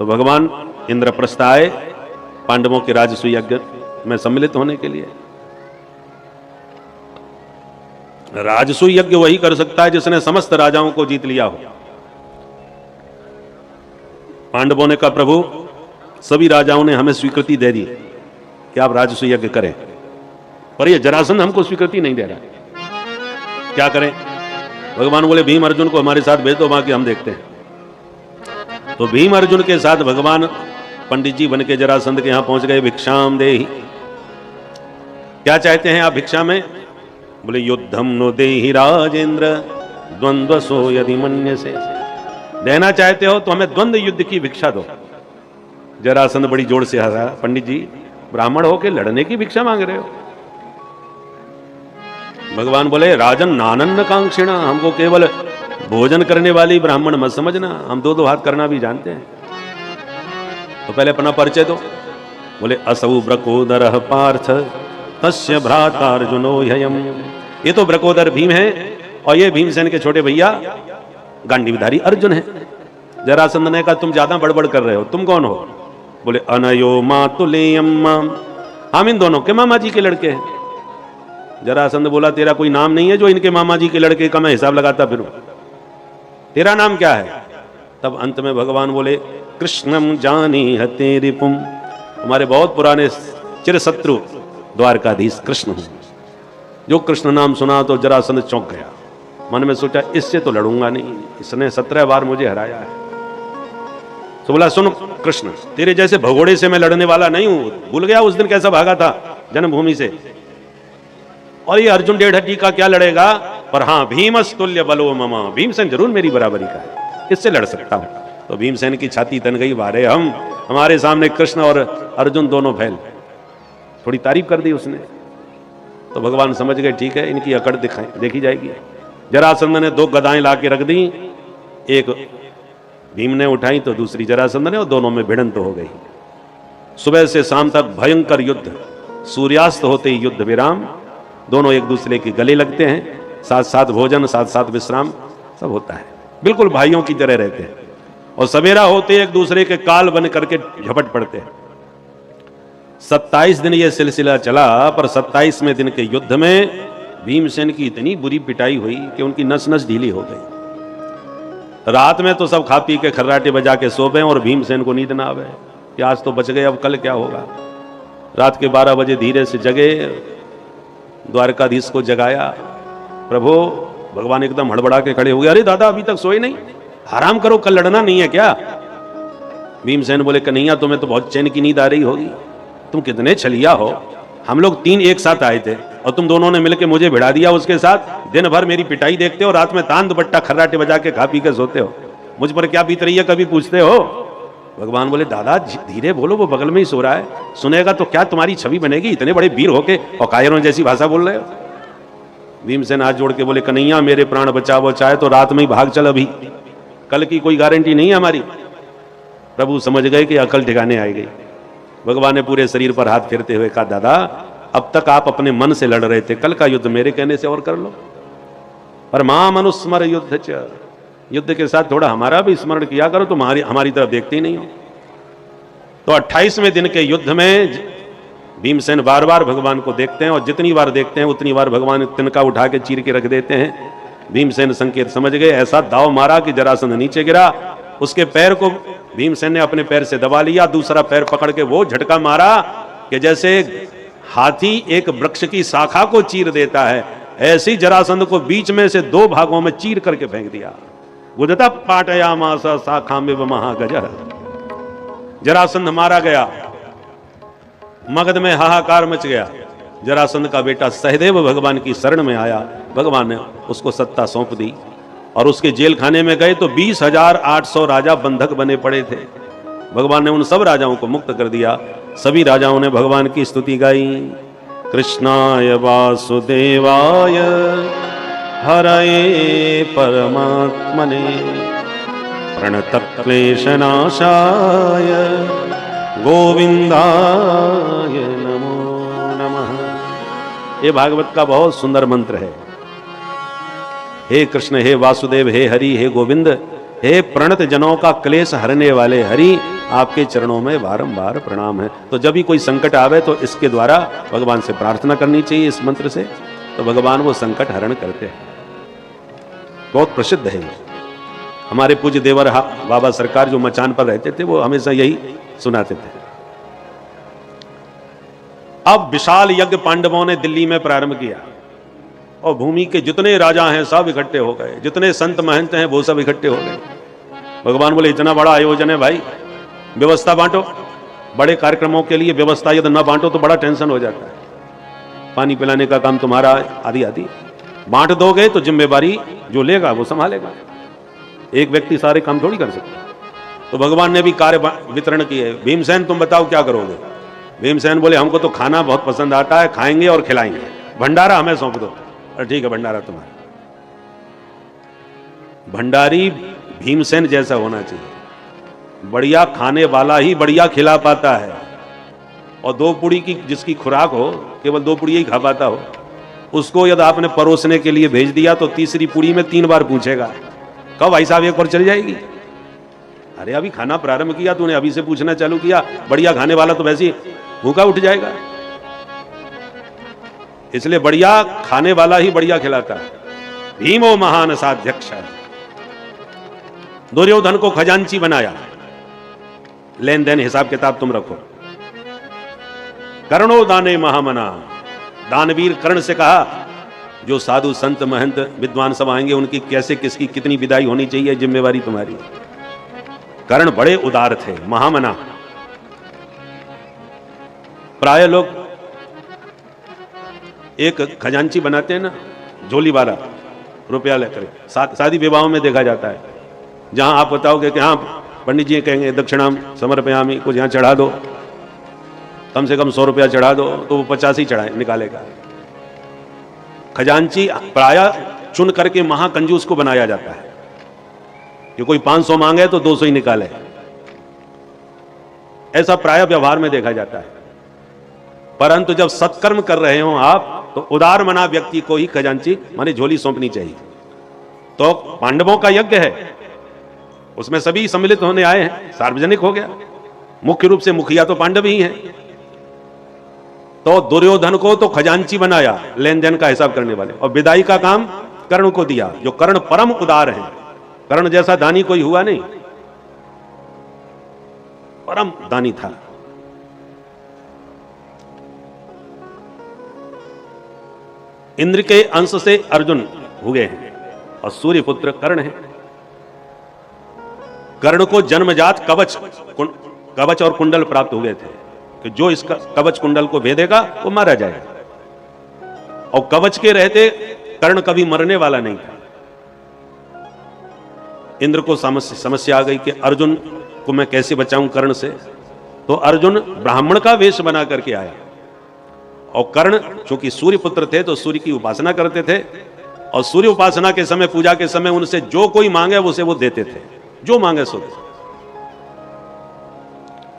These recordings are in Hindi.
तो भगवान इंद्रप्रस्थ आए पांडवों के राजसूय यज्ञ में सम्मिलित होने के लिए। राजसूय यज्ञ वही कर सकता है जिसने समस्त राजाओं को जीत लिया हो। पांडवों ने कहा प्रभु सभी राजाओं ने हमें स्वीकृति दे दी कि आप राजसूय यज्ञ करें, पर ये जरासंध हमको स्वीकृति नहीं दे रहा, क्या करें? भगवान बोले भीम अर्जुन को हमारे साथ भेज दो, बाकी हम देखते हैं। तो भीम अर्जुन के साथ भगवान पंडित जी बन के जरासंध के यहां पहुंच गए। भिक्षाम देहि, क्या चाहते हैं आप भिक्षा में? बोले युद्धम नो देहि राजेंद्र द्वंद्वसो यदि मन्यसे, देना चाहते हो तो हमें द्वंद्व युद्ध की भिक्षा दो। जरासंध बड़ी जोर से हंसा, पंडित जी ब्राह्मण होके लड़ने की भिक्षा मांग रहे हो? भगवान बोले राजन नानन्न कांक्षिणा, हमको केवल भोजन करने वाली ब्राह्मण मत समझना, हम दो दो हाथ करना भी जानते हैं। तो पहले अपना परिचय दो। बोले असौ ब्रकोदर पार्थ तस्य भ्राता अर्जुनो ह्ययम्, ये तो ब्रकोदर भीम है और ये भीमसेन के छोटे भैया गांडीवधारी अर्जुन है। जरासंध ने कहा तुम ज्यादा बड़बड़ कर रहे हो, तुम कौन हो? बोले अनयो मातुलेयम, हम इन दोनों के मामा जी के लड़के हैं। जरासंध बोला तेरा कोई नाम नहीं है जो इनके मामा जी के लड़के का मैं हिसाब लगाता फिरूं, तेरा नाम क्या है? तब अंत में भगवान बोले कृष्णम जानी हते रिपुम, हमारे बहुत पुराने चिरशत्रु द्वारकाधीश कृष्ण हूं। जो कृष्ण नाम सुना तो जरासंध चौंक गया, मन में सोचा इससे तो लड़ूंगा नहीं, इसने 17 बार मुझे हराया है। तो बोला सुन कृष्ण, तेरे जैसे भगोड़े से मैं लड़ने वाला नहीं हूं, भूल गया उस दिन कैसा भागा था जन्मभूमि से, और ये अर्जुन 1.5 हड्डी का क्या लड़ेगा? पर हाँ भीमस्तुल्य बलो ममा, भीमसेन जरूर मेरी बराबरी का है, इससे लड़ सकता हूं। तो भीमसेन की छाती तन गई, बारे हम हमारे सामने कृष्ण और अर्जुन दोनों फैल। थोड़ी तारीफ कर दी उसने। तो भगवान समझ गए ठीक है इनकी अकड़ देखी जाएगी। जरासंध ने 2 गदाएं ला के रख दी, एक भीम ने उठाई तो दूसरी जरासंध ने, और दोनों में भिड़ंत हो गई। सुबह से शाम तक भयंकर युद्ध, सूर्यास्त होते ही युद्ध विराम, दोनों एक दूसरे के गले लगते हैं, साथ साथ भोजन साथ साथ विश्राम सब होता है, बिल्कुल भाइयों की तरह रहते हैं। और सवेरा होते एक दूसरे के काल बन करके झपट पड़ते हैं। 27 दिन ये सिलसिला चला, पर 27वें दिन के युद्ध में भीमसेन की इतनी बुरी पिटाई हुई कि उनकी नस नस ढीली हो गई। रात में तो सब खा पी के खर्राटे बजा के सो गए और भीमसेन को नींद ना आवे कि आज तो बच गए, अब कल क्या होगा। रात के 12 बजे धीरे से जगे, द्वारकाधीश को जगाया। प्रभु, भगवान एकदम हड़बड़ा के खड़े हो गए, अरे दादा अभी तक सोए नहीं, आराम करो, कल लड़ना नहीं है क्या? भीमसेन बोले कन्हैया तुम्हें तो बहुत चैन की नींद आ रही होगी, तुम कितने छलिया हो, हम लोग 3 एक साथ आए थे और तुम दोनों ने मिलकर मुझे भिड़ा दिया उसके साथ। दिन भर मेरी पिटाई देखते हो, रात में तान दुपट्टा खर्राटे बजा के खा पी के सोते हो, मुझ पर क्या बीत रही है कभी पूछते हो? भगवान बोले दादा धीरे बोलो, वो बगल में ही सो रहा है, सुनेगा तो क्या तुम्हारी छवि बनेगी, इतने बड़े वीर होके और कायरों जैसी भाषा बोल रहे हो। भीमसेन हाथ जोड़ के बोले कन्हैया मेरे प्राण बचाओ, चाहे तो रात में ही भाग चल, अभी कल की कोई गारंटी नहीं है हमारी। प्रभु समझ गए कि अकल ठिकाने आई गई। भगवान ने पूरे शरीर पर हाथ फेरते हुए कहा दादा अब तक आप अपने मन से लड़ रहे थे, कल का युद्ध मेरे कहने से और कर लो। पर मां मनुस्मर युद्ध च, युद्ध के साथ थोड़ा हमारा भी स्मरण किया करो, तुम हमारी तरफ देखते ही नहीं हो। तो 28वें दिन के युद्ध में भीमसेन बार बार भगवान को देखते हैं और जितनी बार देखते हैं उतनी बार भगवान तिनका उठा के चीर के रख देते हैं। भीमसेन संकेत समझ गए, ऐसा दाव मारा कि जरासंध नीचे गिरा, उसके पैर को भीमसेन ने अपने पैर से दबा लिया, दूसरा पैर पकड़ के वो झटका मारा कि जैसे हाथी एक वृक्ष की शाखा को चीर देता है, ऐसी जरासंध को बीच में से 2 भागों में चीर करके फेंक दिया। गुदता पाटयामास शाखा में महागजः, जरासंध मारा गया, मगध में हाहाकार मच गया। जरासंध का बेटा सहदेव भगवान की शरण में आया, भगवान ने उसको सत्ता सौंप दी और उसके जेल खाने में गए तो 20,800 राजा बंधक बने पड़े थे। भगवान ने उन सब राजाओं को मुक्त कर दिया। सभी राजाओं ने भगवान की स्तुति गाई। कृष्णाय वासुदेवाय हरये परमात्मने प्रणतक्लेशनाशाय गोविंदाय नमो नमः। ये भागवत का बहुत सुंदर मंत्र है। हे कृष्ण, हे वासुदेव, हे हरि, हे गोविंद, हे प्रणत जनों का क्लेश हरने वाले हरि, आपके चरणों में बारंबार प्रणाम है। तो जब भी कोई संकट आवे तो इसके द्वारा भगवान से प्रार्थना करनी चाहिए, इस मंत्र से, तो भगवान वो संकट हरण करते हैं। बहुत प्रसिद्ध है। हमारे पूज्य देवर बाबा सरकार जो मचान पर रहते थे वो हमेशा यही सुनाते थे। अब विशाल यज्ञ पांडवों ने दिल्ली में प्रारंभ किया और भूमि के जितने राजा हैं सब इकट्ठे हो गए, जितने संत महंत हैं वो सब इकट्ठे हो गए। भगवान बोले इतना बड़ा आयोजन है भाई, व्यवस्था बांटो। बड़े कार्यक्रमों के लिए व्यवस्था यदि न बांटो तो बड़ा टेंशन हो जाता है। पानी पिलाने का काम तुम्हारा, आदि आदि बांट दोगे तो जिम्मेवारी जो लेगा वो संभालेगा। एक व्यक्ति सारे काम थोड़ी कर सकता। तो भगवान ने भी कार्य वितरण किए। भीमसेन तुम बताओ क्या करोगे? भीमसेन बोले हमको तो खाना बहुत पसंद आता है, खाएंगे और खिलाएंगे, भंडारा हमें सौंप दो। और ठीक है, भंडारा तुम्हारा। भंडारी भीमसेन जैसा होना चाहिए, बढ़िया खाने वाला ही बढ़िया खिला पाता है। और 2 पुड़ी की जिसकी खुराक हो, केवल 2 पुड़ी ही खा पाता हो, उसको यदि आपने परोसने के लिए भेज दिया तो तीसरी पुड़ी में 3 बार पूछेगा, कब भाई साहब एक बार चली जाएगी? अरे अभी खाना प्रारंभ किया तूने, अभी से पूछना चालू किया। बढ़िया खाने वाला तो वैसे ही भूखा उठ जाएगा। इसलिए बढ़िया खाने वाला ही बढ़िया खिलाता है। भीमो महान साध्यक्ष है। दुर्योधन को खजांची बनाया, लेन देन हिसाब किताब तुम रखो। कर्णो दाने महामना, दानवीर कर्ण से कहा जो साधु संत महंत विद्वान सब आएंगे उनकी कैसे किसकी कितनी विदाई होनी चाहिए, जिम्मेवारी तुम्हारी। कर्ण बड़े उदार थे, महामना। प्राय लोग एक खजांची बनाते हैं ना, झोली वाला, रुपया लेकर। शादी विवाहों में देखा जाता है, जहां आप बताओगे कि हाँ पंडित जी कहेंगे दक्षिणाम समर्पयामि, कुछ यहाँ चढ़ा दो, कम से कम 100 रुपया चढ़ा दो, तो वो 50 ही चढ़ाए निकालेगा। खजांची प्राय चुन करके महाकंजूस को बनाया जाता है कि कोई 500 मांगे तो 200 ही निकाले। ऐसा प्राय व्यवहार में देखा जाता है। परंतु जब सत्कर्म कर रहे हो आप, तो उदार मना व्यक्ति को ही खजांची माने झोली सौंपनी चाहिए। तो पांडवों का यज्ञ है, उसमें सभी सम्मिलित होने आए हैं, सार्वजनिक हो गया। मुख्य रूप से मुखिया तो पांडव ही हैं। तो दुर्योधन को तो खजांची बनाया, लेन देन का हिसाब करने वाले, और विदाई का काम कर्ण को दिया, जो कर्ण परम उदार है। कर्ण जैसा दानी कोई हुआ नहीं, परम दानी था। इंद्र के अंश से अर्जुन हुए हैं और सूर्य पुत्र कर्ण है। कर्ण को जन्मजात कवच और कुंडल प्राप्त हुए थे कि जो इस कवच कुंडल को भेदेगा वो मारा जाएगा। और कवच के रहते कर्ण कभी मरने वाला नहीं था। इंद्र को समस्या आ गई कि अर्जुन को मैं कैसे बचाऊं कर्ण से। तो अर्जुन ब्राह्मण का वेश बना करके आया, और कर्ण चूंकि सूर्य पुत्र थे तो सूर्य की उपासना करते थे, और सूर्य उपासना के समय, पूजा के समय उनसे जो कोई मांगे उसे वो देते थे, जो मांगे सो देते।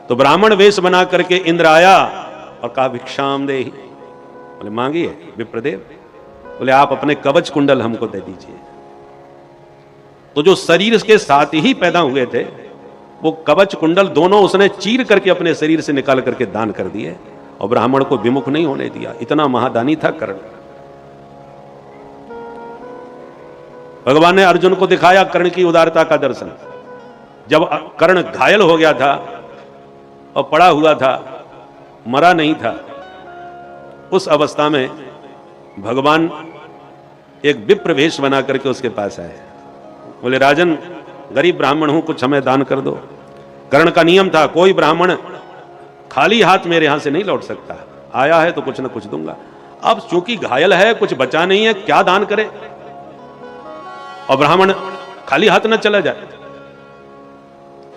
तो ब्राह्मण वेश बना करके इंद्र आया और कहा भिक्षाम देहि। बोले मांगिए विप्रदेव। बोले आप अपने कवच कुंडल हमको दे दीजिए। तो जो शरीर के साथ ही पैदा हुए थे वो कवच कुंडल दोनों उसने चीर करके अपने शरीर से निकाल करके दान कर दिए, और ब्राह्मण को विमुख नहीं होने दिया। इतना महादानी था कर्ण। भगवान ने अर्जुन को दिखाया कर्ण की उदारता का दर्शन। जब कर्ण घायल हो गया था और पड़ा हुआ था, मरा नहीं था, उस अवस्था में भगवान एक विप्र वेश बना करके उसके पास आए। बोले राजन, गरीब ब्राह्मण हूं, कुछ हमें दान कर दो। कर्ण का नियम था कोई ब्राह्मण खाली हाथ मेरे यहां से नहीं लौट सकता, आया है तो कुछ ना कुछ दूंगा। अब चूंकि घायल है, कुछ बचा नहीं है, क्या दान करे, और ब्राह्मण खाली हाथ न चला जाए।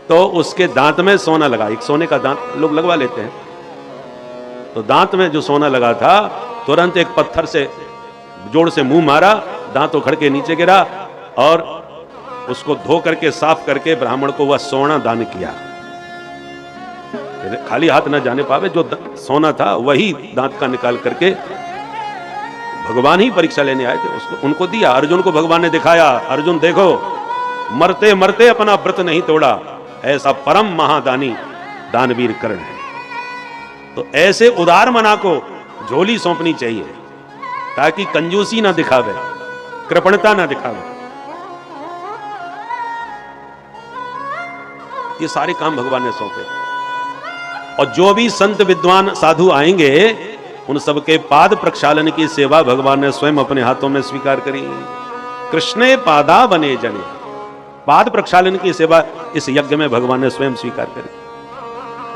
तो उसके दांत में सोना लगा, एक सोने का दांत लोग लगवा लेते हैं। तो दांत में जो सोना लगा था, तुरंत एक पत्थर से जोड़ से मुंह मारा, दांत उखड़ के नीचे गिरा, और उसको धो करके साफ करके ब्राह्मण को वह सोना दान किया। खाली हाथ न जाने पावे, जो सोना था वही दांत का निकाल करके भगवान ही परीक्षा लेने आए थे उसको, उनको दिया। अर्जुन को भगवान ने दिखाया, अर्जुन देखो मरते मरते अपना व्रत नहीं तोड़ा, ऐसा परम महादानी दानवीर कर्ण है। तो ऐसे उदार मना को झोली सौंपनी चाहिए, ताकि कंजूसी ना दिखावे, कृपणता ना दिखावे। ये सारे काम भगवान ने सौंपे। और जो भी संत विद्वान साधु आएंगे, उन सबके पाद प्रक्षालन की सेवा भगवान ने स्वयं अपने हाथों में स्वीकार करी। कृष्णे पादा बने जने, पाद प्रक्षालन की सेवा इस यज्ञ में भगवान ने स्वयं स्वीकार करी।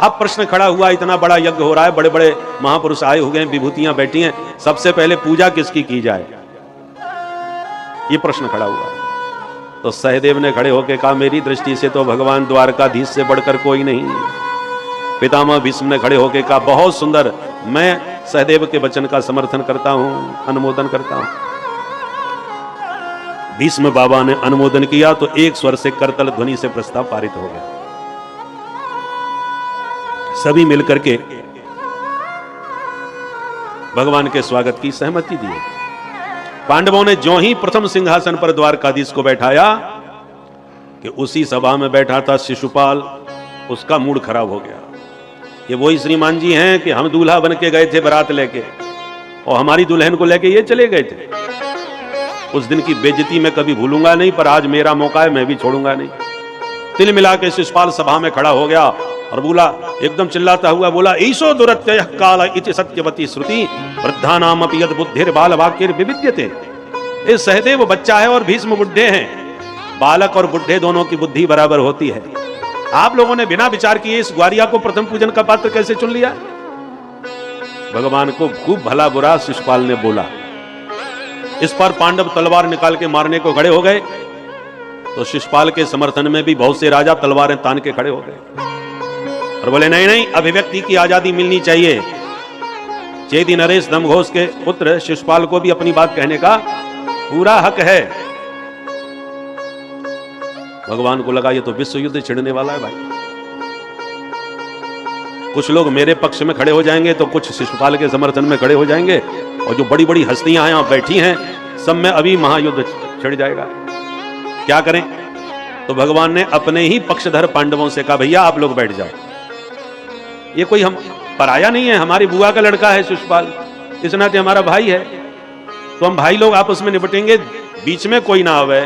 अब प्रश्न खड़ा हुआ, इतना बड़ा यज्ञ हो रहा है, बड़े बड़े महापुरुष आए हुए हैं, विभूतियां बैठी हैं, सबसे पहले पूजा किसकी की जाए, ये प्रश्न खड़ा हुआ। तो सहदेव ने खड़े होकर कहा, मेरी दृष्टि से तो भगवान द्वारकाधीश से बढ़कर कोई नहीं। पितामह भीष्म ने खड़े होकर कहा, बहुत सुंदर, मैं सहदेव के वचन का समर्थन करता हूं, अनुमोदन करता हूं। भीष्म बाबा ने अनुमोदन किया तो एक स्वर से करतल ध्वनि से प्रस्ताव पारित हो गया। सभी मिलकर के भगवान के स्वागत की सहमति दी। पांडवों ने ज्यों ही प्रथम सिंहासन पर द्वारकाधीश को बैठाया कि उसी सभा में बैठा था शिशुपाल, उसका मूड खराब हो गया। ये वही श्रीमान जी हैं कि हम दूल्हा बन के गए थे बारात लेके, और हमारी दुल्हन को लेके ये चले गए थे। उस दिन की बेइज्जती मैं कभी भूलूंगा नहीं, पर आज मेरा मौका है, मैं भी छोड़ूंगा नहीं। तिल मिला के शिशुपाल सभा में खड़ा हो गया और बोला, एकदम चिल्लाता हुआ बोला, ईशो दुरत्ययः काल इति सत्यवती श्रुति वृद्धानाम अपि यद बुद्धिर बाल वाक्येर विविद्यते। ये सहदेव बच्चा है और भीष्म बुढ़े हैं, बालक और बुढ़े दोनों की बुद्धि बराबर होती है। आप लोगों ने बिना विचार किए इस ग्वारिया को प्रथम पूजन का पात्र कैसे चुन लिया? भगवान को खूब भला बुरा शिशुपाल ने बोला। इस पर पांडव तलवार निकाल के मारने को खड़े हो गए, तो शिशुपाल के समर्थन में भी बहुत से राजा तलवारें तान के खड़े हो गए और बोले, नहीं नहीं, अभिव्यक्ति की आजादी मिलनी चाहिए। चेदी नरेश दमघोष के पुत्र शिशुपाल को भी अपनी बात कहने का पूरा हक है। भगवान को लगा ये तो विश्व युद्ध छिड़ने वाला है भाई। कुछ लोग मेरे पक्ष में खड़े हो जाएंगे तो कुछ शिशुपाल के समर्थन में खड़े हो जाएंगे, और जो बड़ी बड़ी हस्तियां यहां बैठी हैं सब में अभी महायुद्ध छिड़ जाएगा। क्या करें? तो भगवान ने अपने ही पक्षधर पांडवों से कहा, भैया आप लोग बैठ जाओ, ये कोई हम पराया नहीं है, हमारी बुआ का लड़का है शिशुपाल, इस नाते हमारा भाई है, तो हम भाई लोग आपस में निपटेंगे, बीच में कोई ना आवे।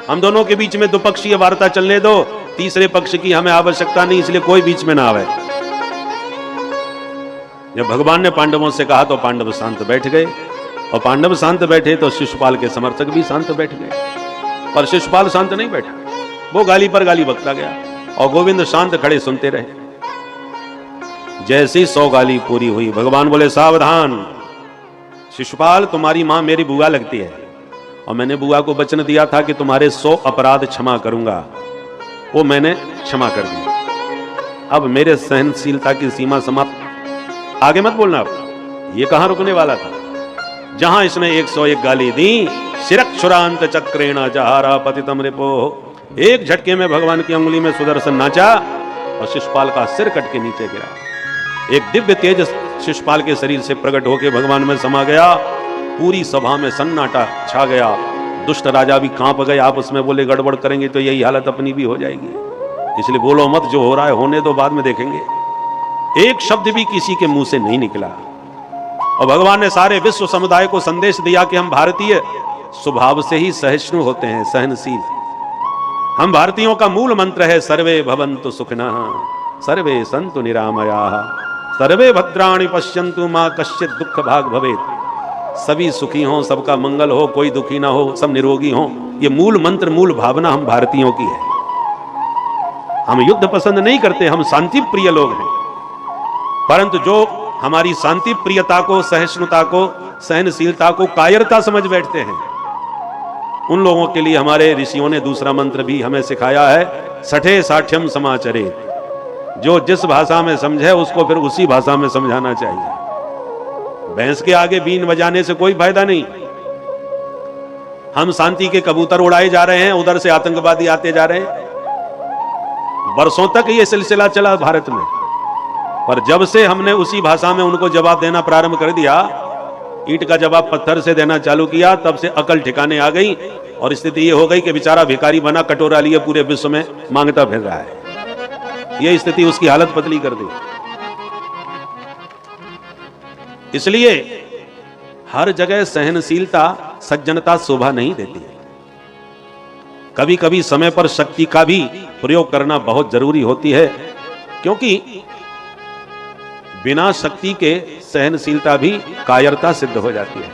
हम दोनों के बीच में द्विपक्षीय वार्ता चलने दो, तीसरे पक्ष की हमें आवश्यकता नहीं, इसलिए कोई बीच में ना आवे। जब भगवान ने पांडवों से कहा तो पांडव शांत बैठ गए, और पांडव शांत बैठे तो शिशुपाल के समर्थक भी शांत बैठ गए। पर शिशुपाल शांत नहीं बैठा, वो गाली पर गाली बकता गया, और गोविंद शांत खड़े सुनते रहे। जैसी 100 गाली पूरी हुई, भगवान बोले, सावधान शिशुपाल, तुम्हारी मां मेरी बुआ लगती है, और मैंने बुआ को वचन दिया था कि तुम्हारे 100 अपराध क्षमा करूंगा, वो मैंने क्षमा कर दिया। अब मेरे सहनशीलता की सीमा समाप्त, आगे मत बोलना। अब ये कहां रुकने वाला था? जहां इसने 101 गाली दी, शिरक्षुरांत चक्रेण जहारा पतितम रिपो, एक झटके में भगवान की अंगुली में सुदर्शन नाचा और शिशुपाल का सिर कट के नीचे गिरा। एक दिव्य तेज शिशुपाल के शरीर से प्रकट होकर भगवान में समा गया। पूरी सभा में सन्नाटा छा गया। दुष्ट राजा भी कांप गए, आपस में बोले, गड़बड़ करेंगे तो यही हालत अपनी भी हो जाएगी, इसलिए बोलो मत, जो हो रहा है होने दो, बाद में देखेंगे। एक शब्द भी किसी के मुंह से नहीं निकला, और भगवान ने सारे विश्व समुदाय को संदेश दिया कि हम भारतीय स्वभाव से ही सहिष्णु होते हैं, सहनशील। हम भारतीयों का मूल मंत्र है, सर्वे भवन्तु सुखिनः, सर्वे सन्तु निरामयाः, सर्वे भद्राणि पश्यन्तु मा कश्चित् दुःख भाग् भवेत्। सभी सुखी हों, सबका मंगल हो, कोई दुखी ना हो, सब निरोगी हों। ये मूल मंत्र, मूल भावना हम भारतीयों की है। हम युद्ध पसंद नहीं करते, हम शांति प्रिय लोग हैं, परंतु जो हमारी शांति प्रियता को, सहिष्णुता को, सहनशीलता को कायरता समझ बैठते हैं, उन लोगों के लिए हमारे ऋषियों ने दूसरा मंत्र भी हमें सिखाया है, सठे साठ्यम समाचरे। जो जिस भाषा में समझे उसको फिर उसी भाषा में समझाना चाहिए। भैंस के आगे बीन बजाने से कोई फायदा नहीं। हम शांति के कबूतर उड़ाए जा रहे हैं, उधर से आतंकवादी आते जा रहे हैं। बरसों तक ये सिलसिला चला भारत में, पर जब से हमने उसी भाषा में उनको जवाब देना प्रारंभ कर दिया, ईंट का जवाब पत्थर से देना चालू किया, तब से अकल ठिकाने आ गई और स्थिति ये हो गई कि बेचारा भिखारी बना, कटोरा लिए पूरे विश्व में मांगता फिर रहा है। ये स्थिति उसकी हालत बदली कर दी। इसलिए हर जगह सहनशीलता, सज्जनता शोभा नहीं देती है। कभी कभी समय पर शक्ति का भी प्रयोग करना बहुत जरूरी होती है, क्योंकि बिना शक्ति के सहनशीलता भी कायरता सिद्ध हो जाती है।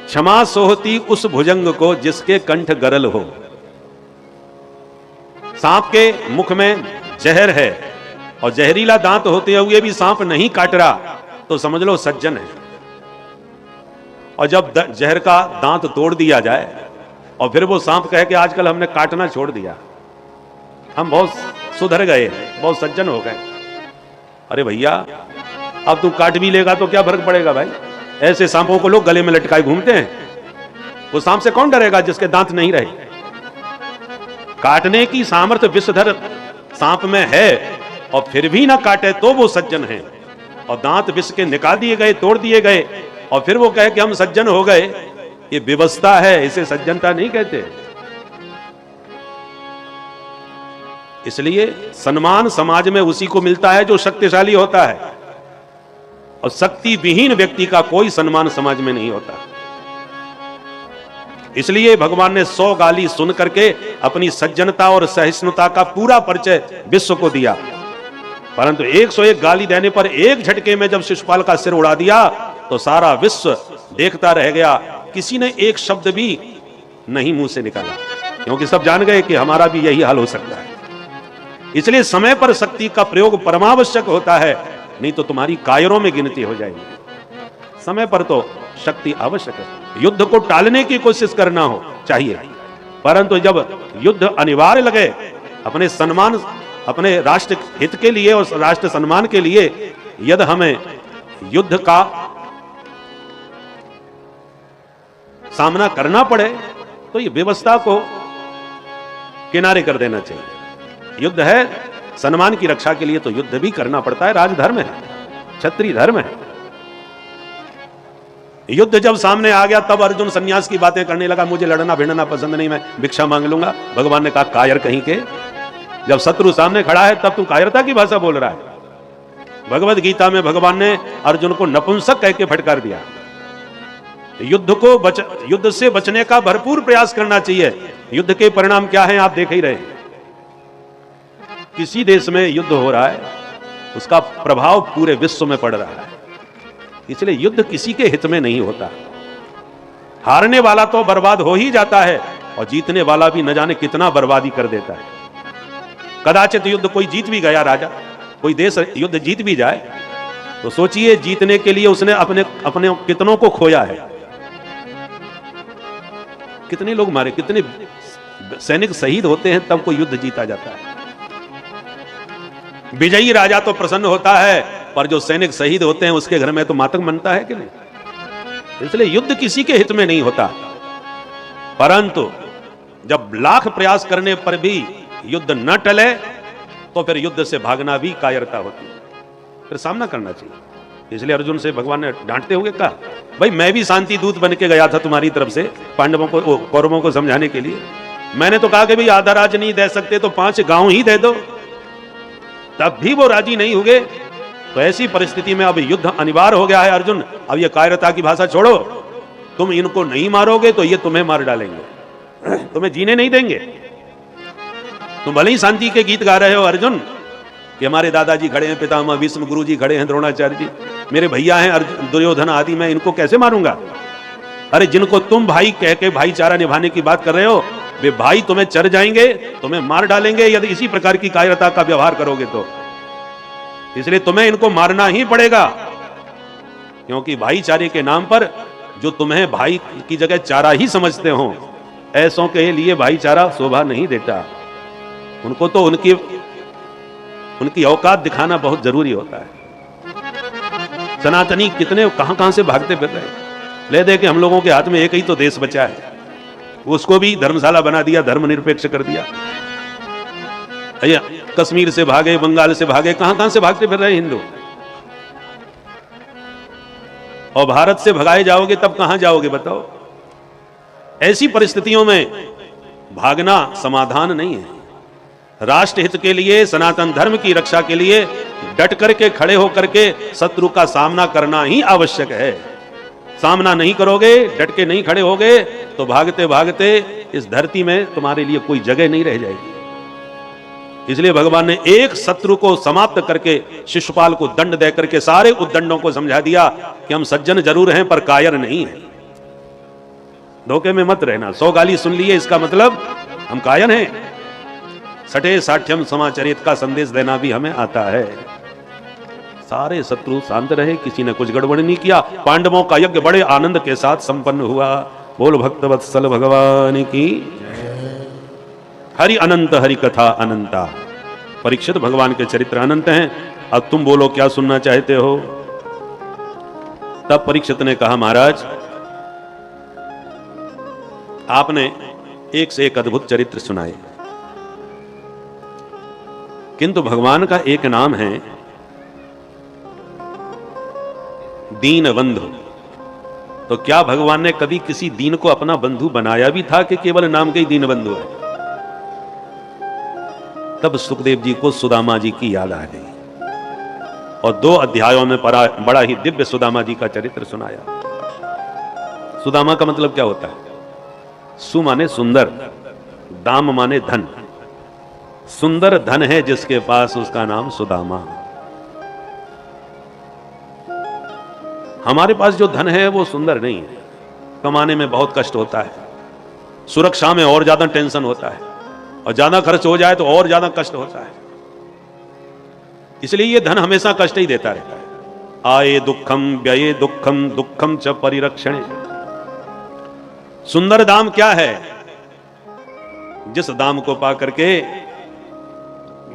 क्षमा सोहती उस भुजंग को जिसके कंठ गरल हो। सांप के मुख में जहर है और जहरीला दांत होते हुए भी सांप नहीं काट रहा तो समझ लो सज्जन है। और जब जहर का दांत तोड़ दिया जाए और फिर वो सांप कहे कि आजकल हमने काटना छोड़ दिया, हम बहुत सुधर गए, बहुत सज्जन हो गए। अरे भैया, अब तू काट भी लेगा तो क्या फर्क पड़ेगा भाई? ऐसे सांपों को लोग गले में लटकाए घूमते हैं। वो सांप से कौन डरेगा जिसके दांत नहीं रहे? काटने की सामर्थ्य विषधर सांप में है और फिर भी ना काटे तो वो सज्जन है। और दांत विष के निकाल दिए गए, तोड़ दिए गए और फिर वो कहे कि हम सज्जन हो गए, ये विवशता है, इसे सज्जनता नहीं कहते। इसलिए सम्मान समाज में उसी को मिलता है जो शक्तिशाली होता है, और शक्ति विहीन व्यक्ति का कोई सम्मान समाज में नहीं होता। इसलिए भगवान ने 100 गाली सुन करके अपनी सज्जनता और सहिष्णुता का पूरा परिचय विश्व को दिया, परंतु 101 गाली देने पर एक झटके में जब शिशुपाल का सिर उड़ा दिया तो सारा विश्व देखता रह गया। किसी ने एक शब्द भी नहीं मुंह से निकाला, क्योंकि सब जान गए कि हमारा भी यही हाल हो सकता है। इसलिए समय पर शक्ति का प्रयोग परमावश्यक होता है, नहीं तो तुम्हारी कायरों में गिनती हो जाएगी। समय पर तो शक्ति आवश्यक है। युद्ध को टालने की कोशिश करना हो चाहिए, परंतु जब युद्ध अनिवार्य लगे, अपने सम्मान, अपने राष्ट्र हित के लिए और राष्ट्र सम्मान के लिए यदि हमें युद्ध का सामना करना पड़े तो ये व्यवस्था को किनारे कर देना चाहिए। युद्ध है सम्मान की रक्षा के लिए तो युद्ध भी करना पड़ता है, राजधर्म है, क्षत्रिय धर्म है। युद्ध जब सामने आ गया तब अर्जुन सन्यास की बातें करने लगा, मुझे लड़ना भिड़ना पसंद नहीं, मैं भिक्षा मांग लूंगा। भगवान ने कहा कायर कहीं के, जब शत्रु सामने खड़ा है तब तू कायरता की भाषा बोल रहा है। भगवद गीता में भगवान ने अर्जुन को नपुंसक कह के फटकार दिया। युद्ध से बचने का भरपूर प्रयास करना चाहिए। युद्ध के परिणाम क्या हैं आप देख ही रहे हैं। किसी देश में युद्ध हो रहा है, उसका प्रभाव पूरे विश्व में पड़ रहा है। इसलिए युद्ध किसी के हित में नहीं होता। हारने वाला तो बर्बाद हो ही जाता है और जीतने वाला भी न जाने कितना बर्बादी कर देता है। कदाचित युद्ध कोई जीत भी गया, राजा कोई देश युद्ध जीत भी जाए तो सोचिए जीतने के लिए उसने अपने अपने कितनों को खोया है, कितने लोग मारे, कितने सैनिक शहीद होते हैं, तब कोई युद्ध जीता जाता है। विजयी राजा तो प्रसन्न होता है, पर जो सैनिक शहीद होते हैं उसके घर में तो मातम बनता है कि नहीं। इसलिए युद्ध किसी के हित में नहीं होता, परंतु जब लाख प्रयास करने पर भी युद्ध न टले तो फिर युद्ध से भागना भी कायरता होती है, फिर सामना करना चाहिए। इसलिए अर्जुन से भगवान ने डांटते हुए कहा, भाई मैं भी शांति दूत बन के गया था तुम्हारी तरफ से पांडवों को, कौरवों को समझाने के लिए। मैंने तो कहा कि भाई आधा राज नहीं दे सकते तो 5 गांव ही दे दो, तब भी वो राजी नहीं हुए। तो ऐसी परिस्थिति में अब युद्ध अनिवार्य हो गया है। अर्जुन, अब ये कायरता की भाषा छोड़ो, तुम इनको नहीं मारोगे तो ये तुम्हें मार डालेंगे, तुम्हें जीने नहीं देंगे। तुम भले ही शांति के गीत गा रहे हो अर्जुन, कि हमारे दादाजी खड़े हैं, पितामह भीष्म गुरु जी खड़े हैं, द्रोणाचार्य जी मेरे भैया हैं, दुर्योधन आदि, मैं इनको कैसे मारूंगा? अरे जिनको तुम भाई कह के भाईचारा निभाने की बात कर रहे हो, वे भाई तुम्हें चर जाएंगे, तुम्हें मार डालेंगे यदि इसी प्रकार की कायरता का व्यवहार करोगे तो। इसलिए तुम्हें इनको मारना ही पड़ेगा, क्योंकि भाईचारे के नाम पर जो तुम्हें भाई की जगह चारा ही समझते हो, ऐसों के लिए भाईचारा शोभा नहीं देता। उनको तो उनकी औकात दिखाना बहुत जरूरी होता है। सनातनी कितने कहां से भागते फिर रहे, ले दे के हम लोगों के हाथ में एक ही तो देश बचा है, उसको भी धर्मशाला बना दिया, धर्मनिरपेक्ष कर दिया। कश्मीर से भागे, बंगाल से भागे, कहां से भागते फिर रहे हिंदू। और भारत से भगाए जाओगे तब कहां जाओगे बताओ? ऐसी परिस्थितियों में भागना समाधान नहीं है। राष्ट्र हित के लिए, सनातन धर्म की रक्षा के लिए डट करके खड़े होकर के शत्रु का सामना करना ही आवश्यक है। सामना नहीं करोगे, डट के नहीं खड़े होगे, तो भागते भागते इस धरती में तुम्हारे लिए कोई जगह नहीं रह जाएगी। इसलिए भगवान ने एक शत्रु को समाप्त करके शिशुपाल को दंड दे करके सारे उद्दंडों को समझा दिया कि हम सज्जन जरूर हैं पर कायर नहीं हैं। धोखे में मत रहना। 100 गाली सुन लिए इसका मतलब हम कायर हैं। सठे साठ्यम समाचरित का संदेश देना भी हमें आता है। सारे शत्रु शांत रहे, किसी ने कुछ गड़बड़ नहीं किया। पांडवों का यज्ञ बड़े आनंद के साथ संपन्न हुआ। बोल भक्त वत्सल भगवान की। हरि अनंत, हरि कथा अनंता। परीक्षित, भगवान के चरित्र अनंत हैं। अब तुम बोलो क्या सुनना चाहते हो। तब परीक्षित ने कहा, महाराज आपने एक से एक अद्भुत चरित्र सुनाए, किंतु भगवान का एक नाम है दीन बंधु। तो क्या भगवान ने कभी किसी दीन को अपना बंधु बनाया भी था कि केवल नाम के ही दीन बंधु है? तब सुखदेव जी को सुदामा जी की याद आ गई और 2 अध्यायों में बड़ा ही दिव्य सुदामा जी का चरित्र सुनाया। सुदामा का मतलब क्या होता है? सु माने सुंदर, दाम माने धन। सुंदर धन है जिसके पास, उसका नाम सुदामा। हमारे पास जो धन है वो सुंदर नहीं है। कमाने में बहुत कष्ट होता है, सुरक्षा में और ज्यादा टेंशन होता है, और ज्यादा खर्च हो जाए तो और ज्यादा कष्ट होता है। इसलिए ये धन हमेशा कष्ट ही देता रहता है। आए दुखम व्यये दुखम, दुखम च परिरक्षणे। सुंदर दाम क्या है? जिस दाम को पा करके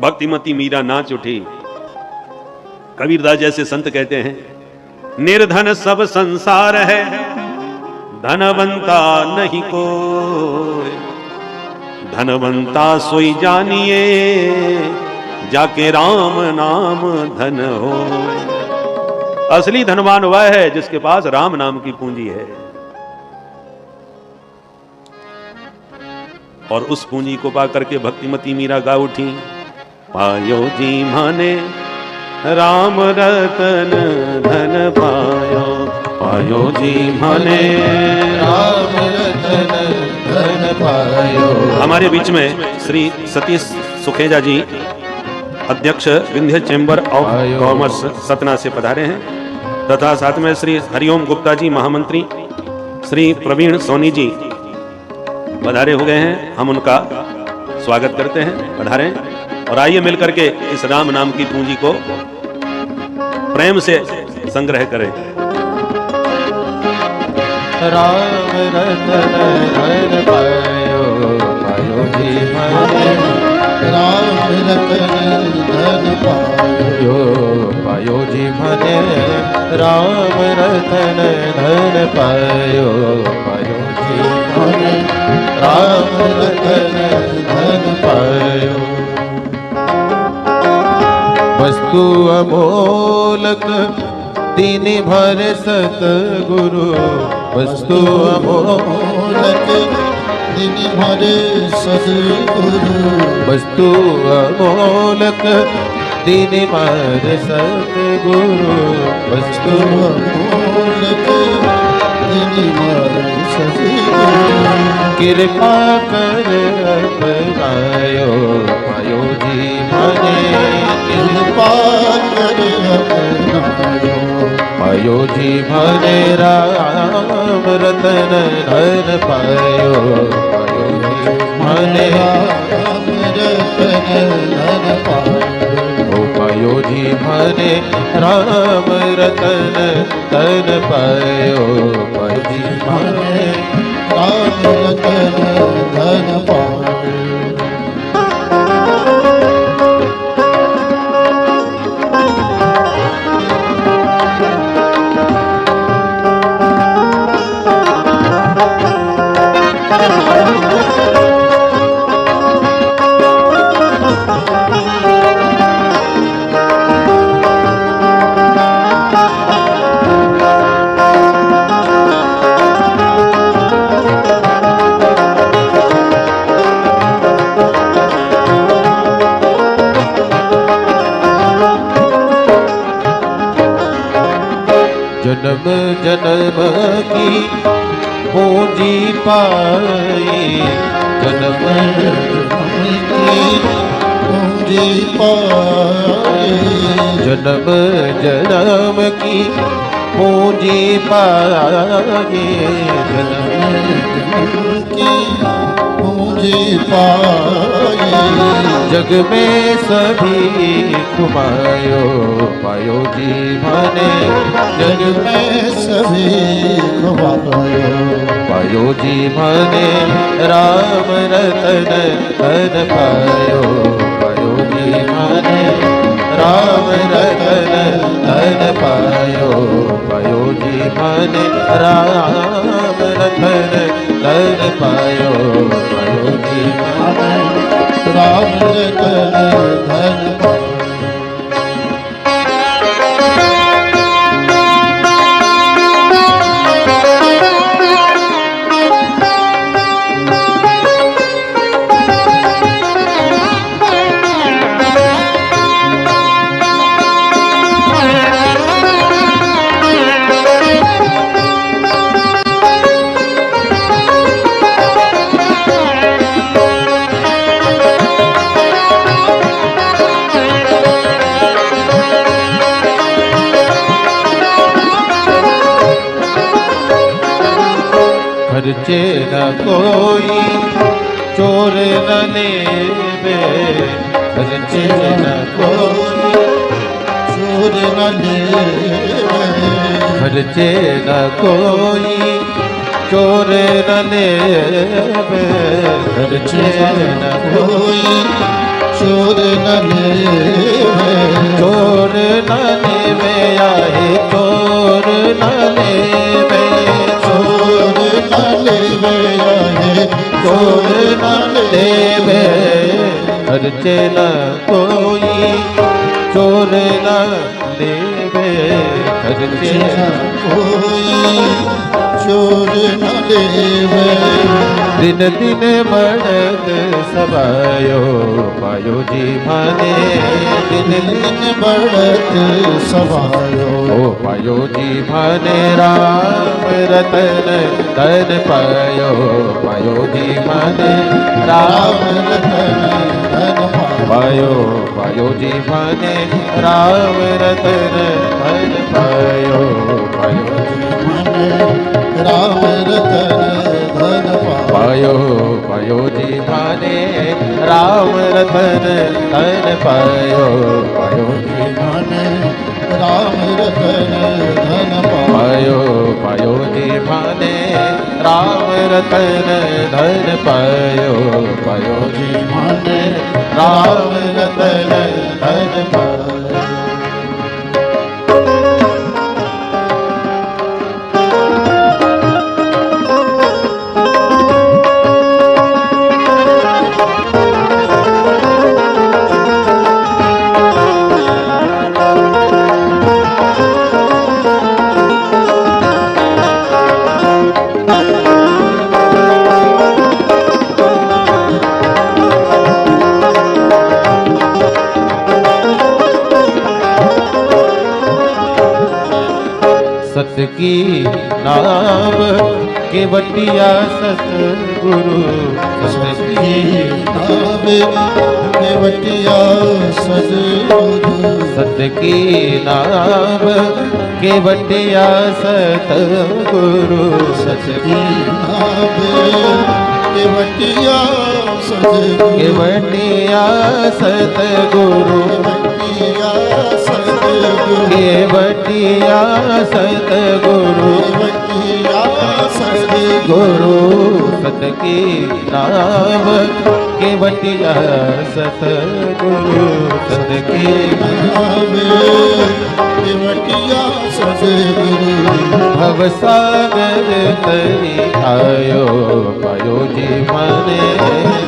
भक्तिमती मीरा नाच उठी। कबीरदास जैसे संत कहते हैं, निर्धन सब संसार है, धनवंता नहीं कोई। धनवंता सोई जानिए, जाके राम नाम धन हो। असली धनवान वह है जिसके पास राम नाम की पूंजी है। और उस पूंजी को पा करके भक्तिमती मीरा गा उठी, पायो जी माने राम रतन धन पायो। पायो जी माने राम रतन धन पायो। हमारे बीच में श्री सतीश सुखेजा जी, अध्यक्ष Vindhya chamber of commerce Satna से पधारे हैं, तथा साथ में श्री हरिओम गुप्ता जी महामंत्री, श्री प्रवीण सोनी जी पधारे हो गए हैं। हम उनका स्वागत करते हैं। पधारें और आइए मिलकर के इस राम नाम की पूंजी को प्रेम से संग्रह करें। राम रतन धन पायो, पायो जी माने राम रतन धन पायो। पायो जी माने राम रतन धन पायो। पायो जी माने राम रतन धन पायो। वस्तु अमोलक दीन भर सतगुरु। वस्तु अमोलक दीन भर सतगुरु। वस्तु अमोलक दीन भर सतगुरु। वस्तु अमोलक दीन भर सतगुरु। कृपा कर अपनायो, पायो जी माने कृपा कर अपनायो। पायो जी माने राम रतन धन पायो। पायो जी माने राम रतन धन पायो। पायो जी माने राम रतन धन पायो। पायो जी माने राम रतन धन पायो। जन्म जन्म की पूंजी पाई, जन्म पूंजी पाई, जन्म जन्म की पूंजी पाई, जन्म की पूंजी पाई। जग में सभी घुमायो पायो जी माने, जग में सभी घुमायो पायो जी माने, राम रतन धन पायो पायो जी माने, राम रतन धन पायो पायो जी माने, राम रतन धन पायो पायो जी माने, राम रतन धन पायो। खर्चे न कोई चोर न लेवे, खर्चे न कोई चोर न लेवे, खर्चे न कोई चोर न लेवे, खर्चे न कोई चोर न लेवे, चोर न लेवे आए, चोर न लेवे, चोर न लेवे आए, चोर न लेवे, खर्चे न कोई चोर न लेवे, खर्चे न कोई चोर न लेवे। दिन दिन बढ़त सबायो पायो जी माने, दिन दिन बढ़त सवायो ओ पायो जी माने, राम रतन धन पायो पायो जी माने, राम राम रतन धन पायो पायो जी माने, राम रतन धन पायो पायो जी माने, राम रतन धन पायो पायो जी माने, राम रतन धन पायो पायो जी माने, राम रतन धन पायो पायो जी माने, राम रतन धन पायो पायो जी माने, राम रतन धन पायो। सत की नाम केवटिया सतगुरु, सत की नावे केवटिया सदगुरु, सत की नाम केवटिया सतगुरु, सत की नावे केवटिया सदगुरु, केवटिया सतगुरु, केवटिया सदगुरु, केवटिया सतगुरु, केवटिया सदगुरु, गुरु सत की नाम केवटिया सतगुरु, सत की नावे केवटिया सदगुरु। भवसागर तरी आयो पायो जी माने,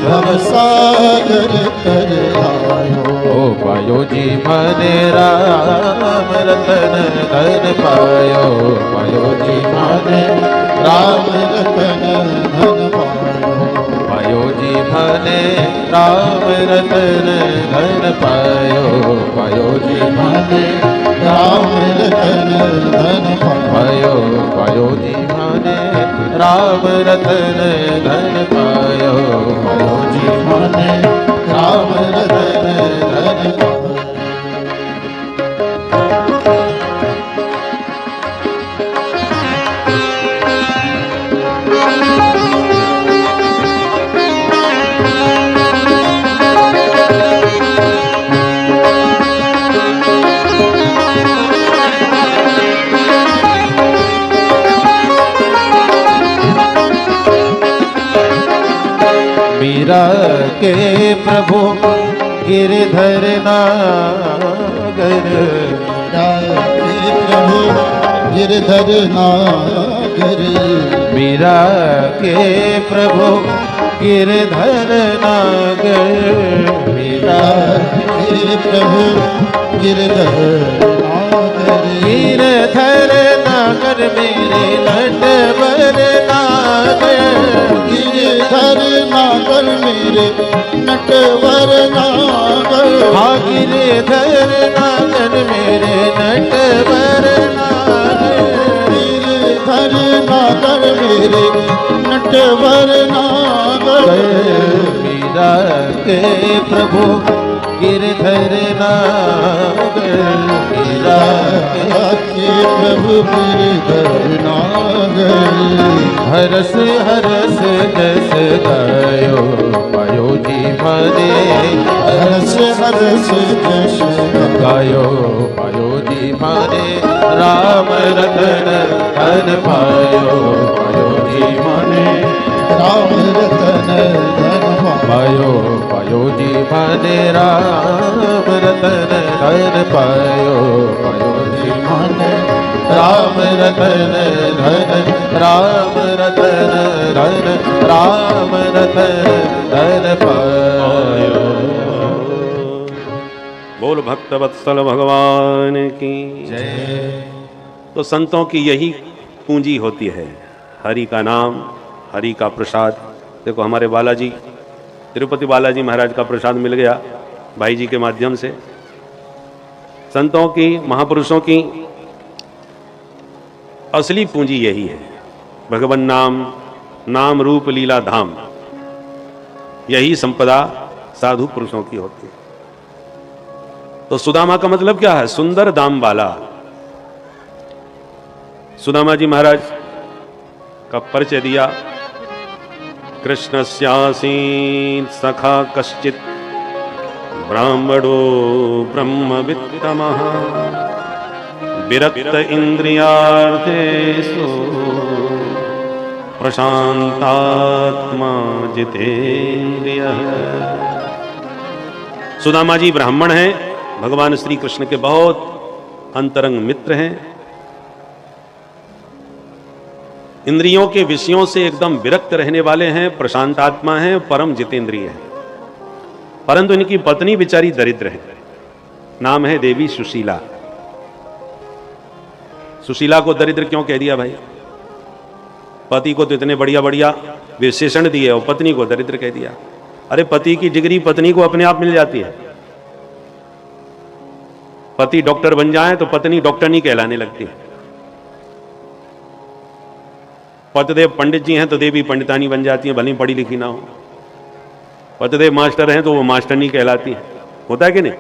भवसागर तर आयो ओ पायो जी माने, राम रतन धन पायो पायो जी माने, राम रतन धन पायो पायो जी माने, राम रतन धन पायो पायो जी माने, राम रतन धन पायो पायो जी माने राम रतन धन पायो पायो जी माने राम रतन धन पायो। मीरा के प्रभु गिरधर नागर राधे प्रभु गिरधर नागर। मीरा के प्रभु गिरधर नागर मीरा राधे प्रभु गिरधर नागर। गिरधर नागर मेरे नटवर नागर गिरधर नागर मेरे नटवर नागर। हाँ गिरधर नागर मेरे नटवर नागर गिरधर नागर मेरे नटवर नागर। मीरा के प्रभु गिरधर नागर मीरा के प्रभु गिरधर नागर। हरस हरस जस गायो पायो जी माने हरस हरस जस गायो पायो जी माने राम रतन धन पायो पायो जी माने राम रतन धन पायो पायो जी माने राम रतन धन पायो पायो जी माने राम रतन धन राम रतन धन राम रतन धन पायो। बोल भक्त वत्सल भगवान की जय। तो संतों की यही पूंजी होती है, हरि का नाम, हरि का प्रसाद। देखो हमारे बालाजी, तिरुपति बालाजी महाराज का प्रसाद मिल गया भाई जी के माध्यम से। संतों की, महापुरुषों की असली पूंजी यही है, भगवन नाम, नाम रूप लीला धाम। यही संपदा साधु पुरुषों की होती है। तो सुदामा का मतलब क्या है? सुंदर दाम वाला। सुदामा जी महाराज का परिचय दिया। कृष्णस्यासीत् सखा कश्चित् ब्राह्मणो ब्रह्मवित्तमः विरक्त इंद्रियार्थेषु प्रशांतात्मा जितेन्द्रियः। सुदामा जी ब्राह्मण हैं, भगवान श्री कृष्ण के बहुत अंतरंग मित्र हैं। इंद्रियों के विषयों से एकदम विरक्त रहने वाले हैं, प्रशांत आत्मा हैं, परम जितेंद्रिय हैं। परंतु इनकी पत्नी बेचारी दरिद्र है। नाम है देवी सुशीला। सुशीला को दरिद्र क्यों कह दिया भाई? पति को तो इतने बढ़िया बढ़िया विशेषण दिए और पत्नी को दरिद्र कह दिया। अरे पति की डिग्री पत्नी को अपने आप मिल जाती है। पति डॉक्टर बन जाए तो पत्नी डॉक्टर नहीं कहलाने लगती है। पतिदेव पंडित जी हैं तो देवी पंडितानी बन जाती है, भले पढ़ी लिखी ना हो। पतिदेव मास्टर हैं तो वो मास्टर नहीं कहलाती है। होता है कि नहीं?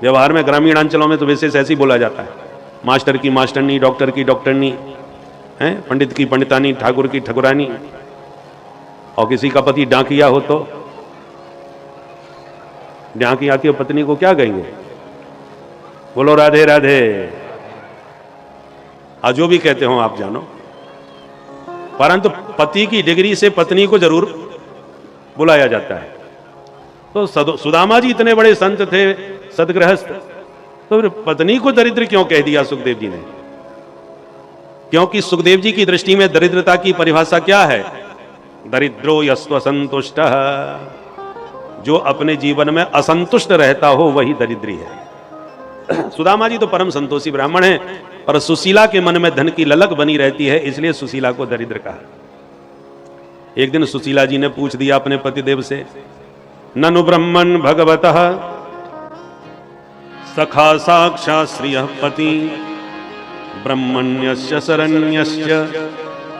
व्यवहार में ग्रामीण अंचलों में तो विशेष ऐसे ही बोला जाता है, मास्टर की मास्टरनी, डॉक्टर की डॉक्टरनी, हैं, पंडित की पंडितानी, ठाकुर की ठकुरानी। और किसी का पति डाकिया हो तो डाकिया की पत्नी को क्या कहेंगे? बोलो राधे राधे। जो भी कहते हो आप जानो, परंतु पति की डिग्री से पत्नी को जरूर बुलाया जाता है। तो सुदामा जी इतने बड़े संत थे, सदगृहस्थ, तो फिर पत्नी को दरिद्र क्यों कह दिया सुखदेव जी ने? क्योंकि सुखदेव जी की दृष्टि में दरिद्रता की परिभाषा क्या है? दरिद्रो यस्व संतुष्टः, जो अपने जीवन में असंतुष्ट रहता हो वही दरिद्री है। सुदामा जी तो परम संतोषी ब्राह्मण हैं, पर सुशीला के मन में धन की ललक बनी रहती है, इसलिए सुशीला को दरिद्र कहा। एक दिन सुशीला जी ने पूछ दिया अपने पतिदेव से, ननु ब्रह्मन् भगवतः सखा साक्षात् श्रियः पति ब्रह्मण्यस्य शरण्यस्य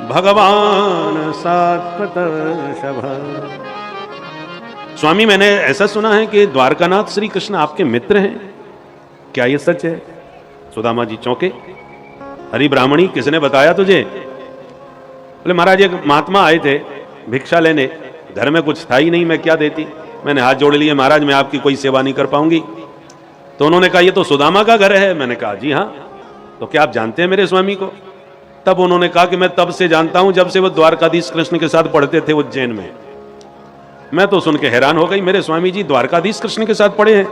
भगवान सात्वतर्षभ। स्वामी, मैंने ऐसा सुना है कि द्वारकानाथ श्री कृष्ण आपके मित्र हैं, क्या यह सच है? सुदामा जी चौंके। हरि ब्राह्मणी, किसने बताया तुझे? बोले महाराज, एक महात्मा आए थे भिक्षा लेने, घर में कुछ था ही नहीं, मैं क्या देती। मैंने हाथ जोड़ लिए, महाराज मैं आपकी कोई सेवा नहीं कर पाऊंगी। तो उन्होंने कहा ये तो सुदामा का घर है। मैंने कहा जी हाँ। तो क्या आप जानते हैं मेरे स्वामी को? तब उन्होंने कहा कि मैं तब से जानता हूं जब से वो द्वारकाधीश कृष्ण के साथ पढ़ते थे उज्जैन में। मैं तो सुन के हैरान हो गई, मेरे स्वामी जी द्वारकाधीश कृष्ण के साथ पढ़े हैं।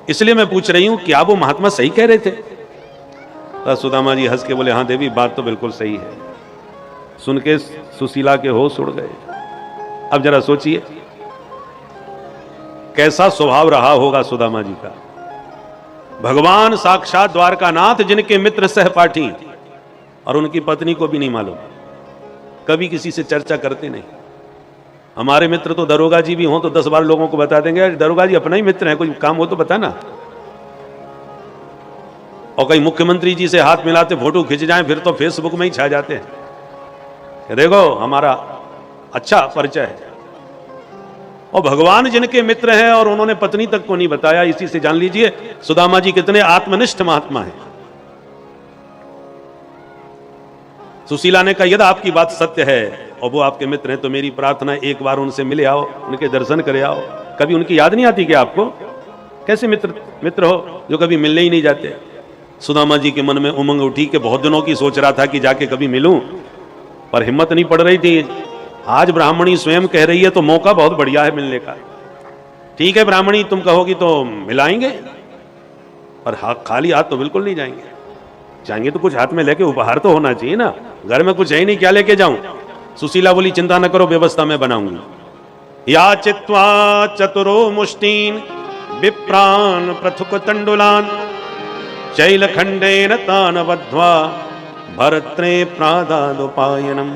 इसलिए मैं पूछ रही हूं, क्या वो महात्मा सही कह रहे थे? तो सुदामा जी हंस के बोले, हाँ देवी, बात तो बिल्कुल सही है। सुन के सुशीला के होश उड़ गए। अब जरा सोचिए कैसा स्वभाव रहा होगा सुदामा जी का। भगवान साक्षात द्वारकानाथ, जिनके मित्र सहपाठी, और उनकी पत्नी को भी नहीं मालूम, कभी किसी से चर्चा करते नहीं। हमारे मित्र तो दरोगा जी भी हों तो 10 बार लोगों को बता देंगे, दरोगा जी अपना ही मित्र है, कोई काम हो तो बताना। और कहीं मुख्यमंत्री जी से हाथ मिलाते फोटो खिंच जाएं, फिर तो फेसबुक में ही छा जाते हैं, देखो हमारा अच्छा परिचय है। और भगवान जिनके मित्र हैं और उन्होंने पत्नी तक को नहीं बताया, इसी से जान लीजिए सुदामा जी कितने आत्मनिष्ठ महात्मा हैं। सुशीला ने कहा, यदि आपकी बात सत्य है और वो आपके मित्र हैं तो मेरी प्रार्थना एक बार उनसे मिले आओ, उनके दर्शन करे आओ। कभी उनकी याद नहीं आती क्या आपको? कैसे मित्र हो जो कभी मिलने ही नहीं जाते? सुदामा जी के मन में उमंग उठी कि बहुत दिनों की सोच रहा था कि जाके कभी मिलूं, पर हिम्मत नहीं पड़ रही थी। आज ब्राह्मणी स्वयं कह रही है तो मौका बहुत बढ़िया है मिलने का। ठीक है ब्राह्मणी, तुम कहोगी तो मिलाएंगे, पर खाली हाथ तो बिल्कुल नहीं जाएंगे। जाएंगे तो कुछ हाथ में लेके उपहार तो होना चाहिए ना। घर में कुछ है ही नहीं, क्या लेके जाऊं? सुशीला बोली, चिंता न करो, व्यवस्था मैं बनाऊंगी। या चित्वा चतुरो मुष्टीन विप्रान पृथुक तंडुलान शैलखंडेन तान बद्ध्वा भरत्रे प्रादादुपायनम।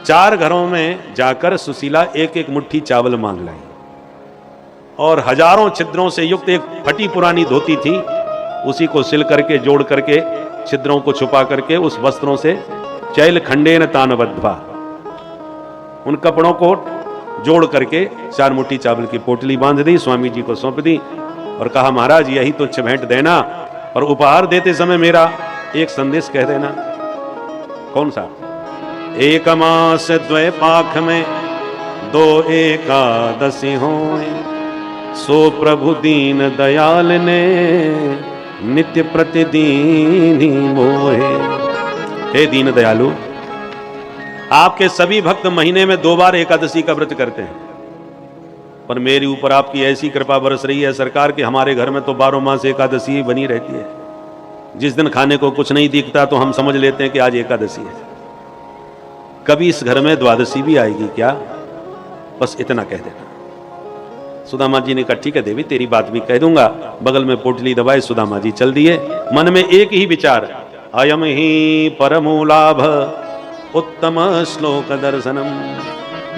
4 घरों में जाकर सुशीला एक एक मुट्ठी चावल मांग लाई और हजारों छिद्रों से युक्त एक फटी पुरानी धोती थी, उसी को सिल करके जोड़ करके छिद्रों को छुपा करके उस वस्त्रों से चैल खंडेन तान बद्ध्वा, उन कपड़ों को जोड़ करके 4 मुट्ठी चावल की पोटली बांध दी, स्वामी जी को सौंप दी और कहा, महाराज यही तुच्छ भेंट देना और उपहार देते समय मेरा एक संदेश कह देना। कौन सा? 1 मास 2 पाख में 2 एकादशी होए, सो प्रभु दीन दयाल ने नित्य प्रतिदीन ही मोहे। हे दीन दयालु, आपके सभी भक्त महीने में 2 बार एकादशी का व्रत करते हैं, पर मेरे ऊपर आपकी ऐसी कृपा बरस रही है सरकार कि हमारे घर में तो 12 मास एकादशी बनी रहती है। जिस दिन खाने को कुछ नहीं दिखता तो हम समझ लेते हैं कि आज एकादशी है। कभी इस घर में द्वादशी भी आएगी क्या? बस इतना कह देना। सुदामा जी ने कहा, ठीक है देवी, तेरी बात भी कह दूंगा। बगल में पोटली दबाए सुदामा जी चल दिए। मन में एक ही विचार, अयम ही परमो लाभ उत्तम श्लोक दर्शनम।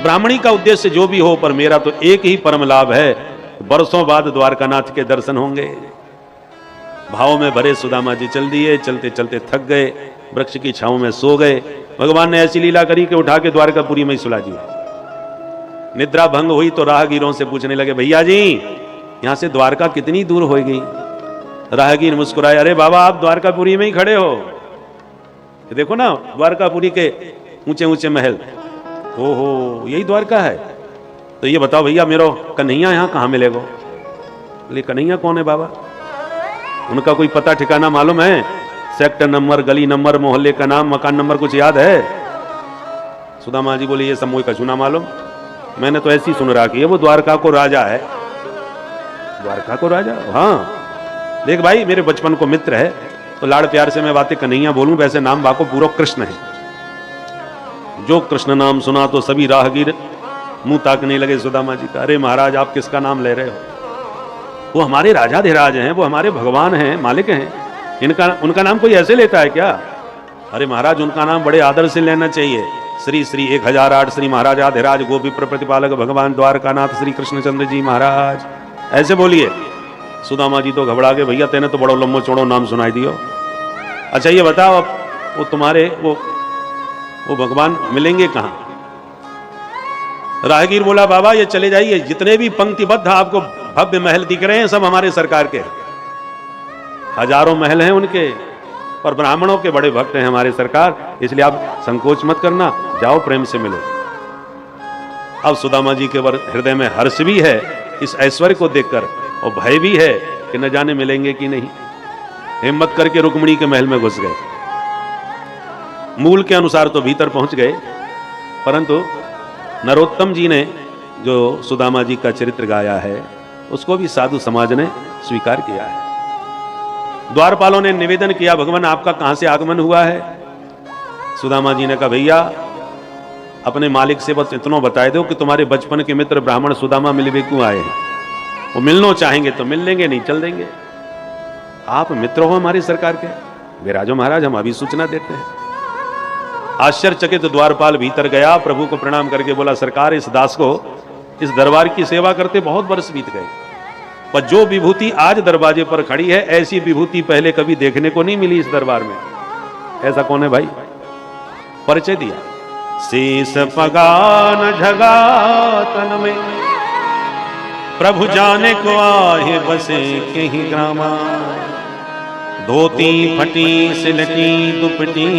ब्राह्मणी का उद्देश्य जो भी हो, पर मेरा तो एक ही परम लाभ है, बरसों बाद द्वारकानाथ के दर्शन होंगे। भाव में भरे सुदामा जी चल दिए। चलते चलते थक गए, वृक्ष की छांव में सो गए। भगवान ने ऐसी लीला करी कि उठा के द्वारकापुरी में ही सुला दिया। निद्रा भंग हुई तो राहगीरों से पूछने लगे, भैया जी यहां से द्वारका कितनी दूर होगी? राहगीर मुस्कुराए, अरे बाबा आप द्वारकापुरी में ही खड़े हो, देखो ना द्वारकापुरी के ऊंचे ऊंचे महल। ओहो, यही द्वारका है? तो ये बताओ भैया, मेरा कन्हैया यहाँ कहाँ मिलेगा? बोले, कन्हैया कौन है बाबा? उनका कोई पता ठिकाना मालूम है? सेक्टर नंबर, गली नंबर, मोहल्ले का नाम, मकान नंबर कुछ याद है? सुदामा जी बोले, ये सब मुझे कछु ना मालूम, मैंने तो ऐसी सुन रहा कि ये वो द्वारका को राजा है। द्वारका को राजा? हाँ देख भाई, मेरे बचपन को मित्र है तो लाड़ प्यार से मैं बातें कन्हैया बोलूं, वैसे नाम बाको पूरा कृष्ण है। जो कृष्ण नाम सुना तो सभी राहगीर मुंह ताकने लगे सुदामा जी का। अरे महाराज आप किसका नाम ले रहे हो? वो हमारे राजाधिराज हैं, वो हमारे भगवान हैं, मालिक हैं। उनका नाम कोई ऐसे लेता है क्या? अरे महाराज उनका नाम बड़े आदर से लेना चाहिए। श्री श्री 1008 श्री महाराजाधिराज गोविप्र प्रतिपालक भगवान द्वारकानाथ श्री कृष्णचंद्र जी महाराज, ऐसे बोलिए। सुदामा जी तो घबरा गए, भैया तेने तो बड़ो लंबो चौड़ो नाम सुनाई दियो। अच्छा ये बताओ, अब वो तुम्हारे वो भगवान मिलेंगे कहाँ? राहगीर बोला बाबा ये चले जाइए, जितने भी पंक्तिबद्ध आपको भव्य महल दिख रहे हैं सब हमारे सरकार के, हजारों महल हैं उनके, और ब्राह्मणों के बड़े भक्त हैं हमारे सरकार, इसलिए आप संकोच मत करना, जाओ प्रेम से मिलो। अब सुदामा जी के हृदय में हर्ष भी है इस ऐश्वर्य को देखकर, और भय भी है कि न जाने मिलेंगे कि नहीं। हिम्मत करके रुक्मिणी के महल में घुस गए। मूल के अनुसार तो भीतर पहुंच गए, परंतु नरोत्तम जी ने जो सुदामा जी का चरित्र गाया है उसको भी साधु समाज ने स्वीकार किया है। द्वारपालों ने निवेदन किया, भगवान आपका कहां से आगमन हुआ है? सुदामा जी ने कहा भैया अपने मालिक से बस इतना बताए दो कि तुम्हारे बचपन के मित्र ब्राह्मण सुदामा मिलवे क्यों आए हैं, वो मिलना चाहेंगे तो मिल लेंगे, नहीं चल देंगे। आप मित्र हो हमारी सरकार के, विराजो महाराज, हम अभी सूचना देते हैं। आश्चर्यचकित द्वारपाल भीतर गया, प्रभु को प्रणाम करके बोला सरकार इस दास को इस दरबार की सेवा करते बहुत वर्ष बीत गए, पर जो विभूति आज दरवाजे पर खड़ी है ऐसी विभूति पहले कभी देखने को नहीं मिली इस दरबार में। ऐसा कौन है भाई? परिचय दिया। शेष पगान झगा तन में प्रभु जाने को आहे बसे के ही ग्रामा, धोती फटी सिलटी दुपटी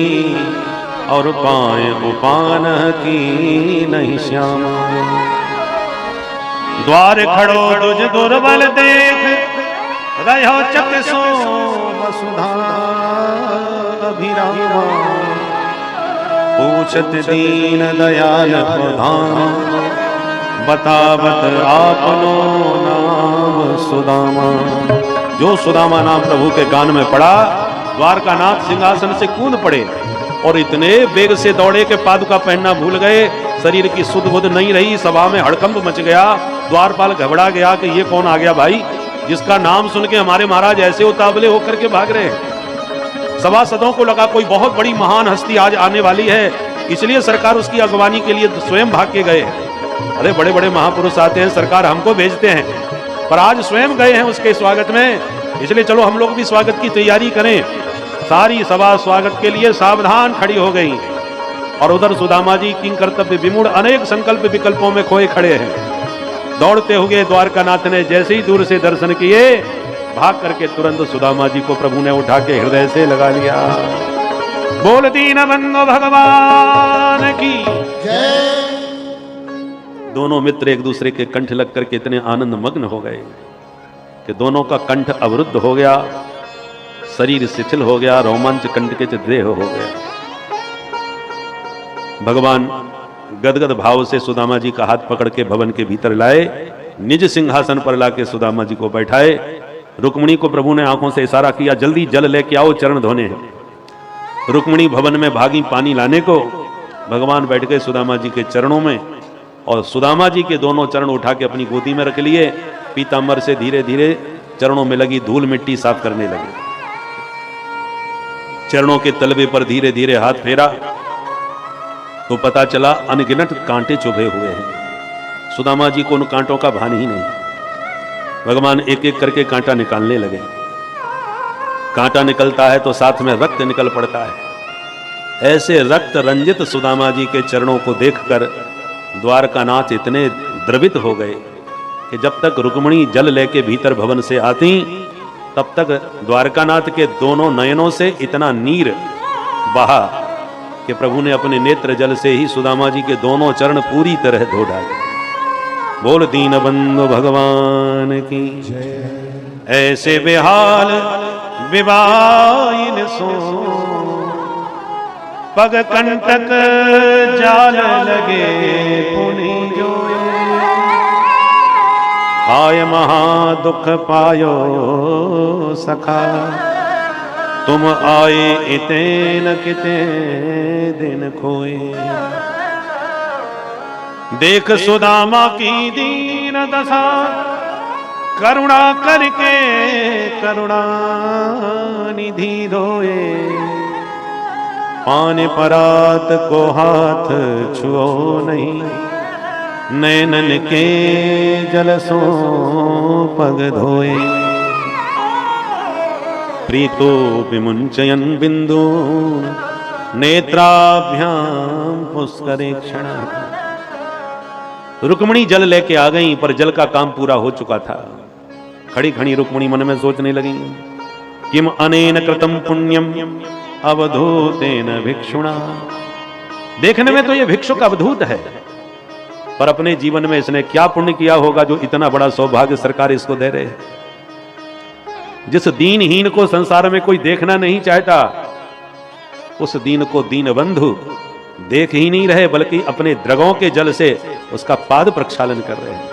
और पाए उपान की नहीं श्यामा। द्वार खड़ो तुझ दुर्बल देख रहो चक सो वसुधा अभिरामा, पूछत दीन दयाल प्रधान बतावत आपनो नाम सुदामा। जो सुदामा नाम प्रभु के कान में पड़ा, द्वारका नाथ सिंहासन से कूद पड़े और इतने वेग से दौड़े कि पादुका पहनना भूल गए, शरीर की सुध बुध नहीं रही, सभा में हड़कंप मच गया। द्वारपाल घबरा गया कि ये कौन आ गया भाई, जिसका नाम सुन के हमारे महाराज ऐसे उतावले होकर के भाग रहे हैं। सभासदों को लगा कोई बहुत बड़ी महान हस्ती आज आने वाली है, इसलिए सरकार उसकी अगवानी के लिए स्वयं भाग के गए। अरे बड़े बड़े महापुरुष आते हैं, सरकार हमको भेजते हैं, पर आज स्वयं गए हैं उसके स्वागत में, इसलिए चलो हम लोग भी स्वागत की तैयारी करें। सारी सभा स्वागत के लिए सावधान खड़ी हो गई, और उधर सुदामा जी किंग कर्तव्य विमूढ़ अनेक संकल्प विकल्पों में खोए खड़े हैं। दौड़ते हुए द्वारकानाथ ने जैसे ही दूर से दर्शन किए, भाग करके तुरंत सुदामा जी को प्रभु ने उठा के हृदय से लगा लिया। बोल दीन बंधु भगवान की जय। दोनों मित्र एक दूसरे के कंठ लग करके इतने आनंद मग्न हो गए कि दोनों का कंठ अवरुद्ध हो गया, शरीर शिथिल हो गया, रोमांच कंटकित देह हो गया। भगवान गदगद भाव से सुदामा जी का हाथ पकड़ के भवन के भीतर लाए, निज सिंहासन पर लाके सुदामा जी को बैठाए। रुक्मिणी को प्रभु ने आंखों से इशारा किया, जल्दी जल लेके आओ, चरण धोने हैं। रुक्मिणी भवन में भागी पानी लाने को। भगवान बैठ गए सुदामा जी के चरणों में, और सुदामा जी के दोनों चरण उठा के अपनी गोदी में रख लिए। पीतांबर से धीरे धीरे चरणों में लगी धूल मिट्टी साफ करने लगे। चरणों के तलवे पर धीरे धीरे हाथ फेरा तो पता चला अनगिनत कांटे चुभे हुए हैं। सुदामा जी को उन कांटों का भान ही नहीं। भगवान एक एक करके कांटा निकालने लगे। कांटा निकलता है तो साथ में रक्त निकल पड़ता है। ऐसे रक्त रंजित सुदामा जी के चरणों को देखकर द्वारकानाथ इतने द्रवित हो गए कि जब तक रुक्मिणी जल लेके भीतर भवन से आती, तब तक द्वारकानाथ के दोनों नयनों से इतना नीर बहा कि प्रभु ने अपने नेत्र जल से ही सुदामा जी के दोनों चरण पूरी तरह धो डाले। बोल दीन बंधु भगवान की जय। ऐसे बेहाल विवाइन सो पग कंटक जाल लगे पुनि जो, हाय महा दुख पायो सखा, तुम आए इते न किते दिन खोए। देख सुदामा की दीन दशा, करुणा करके करुणा निधि धोए। पान परात को हाथ छुओ नहीं, नैनन के जल सो पग धोए। प्रीतो विमुंचयन बिंदु नेत्राभ्याम पुष्करेक्षण। रुक्मिणी जल लेके आ गई, पर जल का काम पूरा हो चुका था। खड़ी खड़ी रुक्मिणी मन में सोचने लगी, किम अनेन कृतम पुण्यम अवधूतेन भिक्षुणा। देखने में तो ये भिक्षुक अवधूत है, पर अपने जीवन में इसने क्या पुण्य किया होगा जो इतना बड़ा सौभाग्य सरकार इसको दे रहे है। जिस दीनहीन को संसार में कोई देखना नहीं चाहता, उस दीन को दीन बंधु देख ही नहीं रहे, बल्कि अपने द्रगों के जल से उसका पाद प्रक्षालन कर रहे हैं।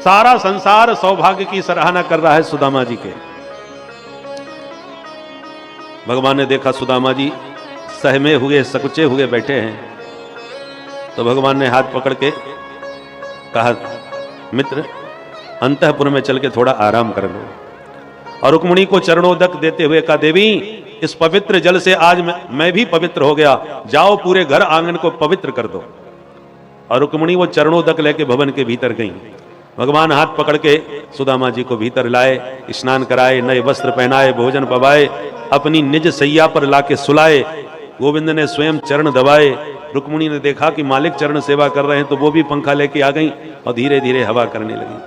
सारा संसार सौभाग्य की सराहना कर रहा है सुदामा जी के। भगवान ने देखा सुदामा जी सहमे हुए सकुचे हुए बैठे हैं, तो भगवान ने हाथ पकड़ के कहा, मित्र अंतःपुर में चल के थोड़ा आराम कर लो। और रुक्मिणी को चरणोदक देते हुए कहा, देवी इस पवित्र जल से आज मैं भी पवित्र हो गया, जाओ पूरे घर आंगन को पवित्र कर दो। और रुक्मिणी वो चरणोदक लेके भवन के भीतर गई। भगवान हाथ पकड़ के सुदामा जी को भीतर लाए, स्नान कराए, नए वस्त्र पहनाए, भोजन पवाए, अपनी निज सैया पर लाके सुलाए। गोविंद ने स्वयं चरण दबाए। रुक्मिणी ने देखा कि मालिक चरण सेवा कर रहे हैं, तो वो भी पंखा लेके आ गई और धीरे धीरे हवा करने लगी।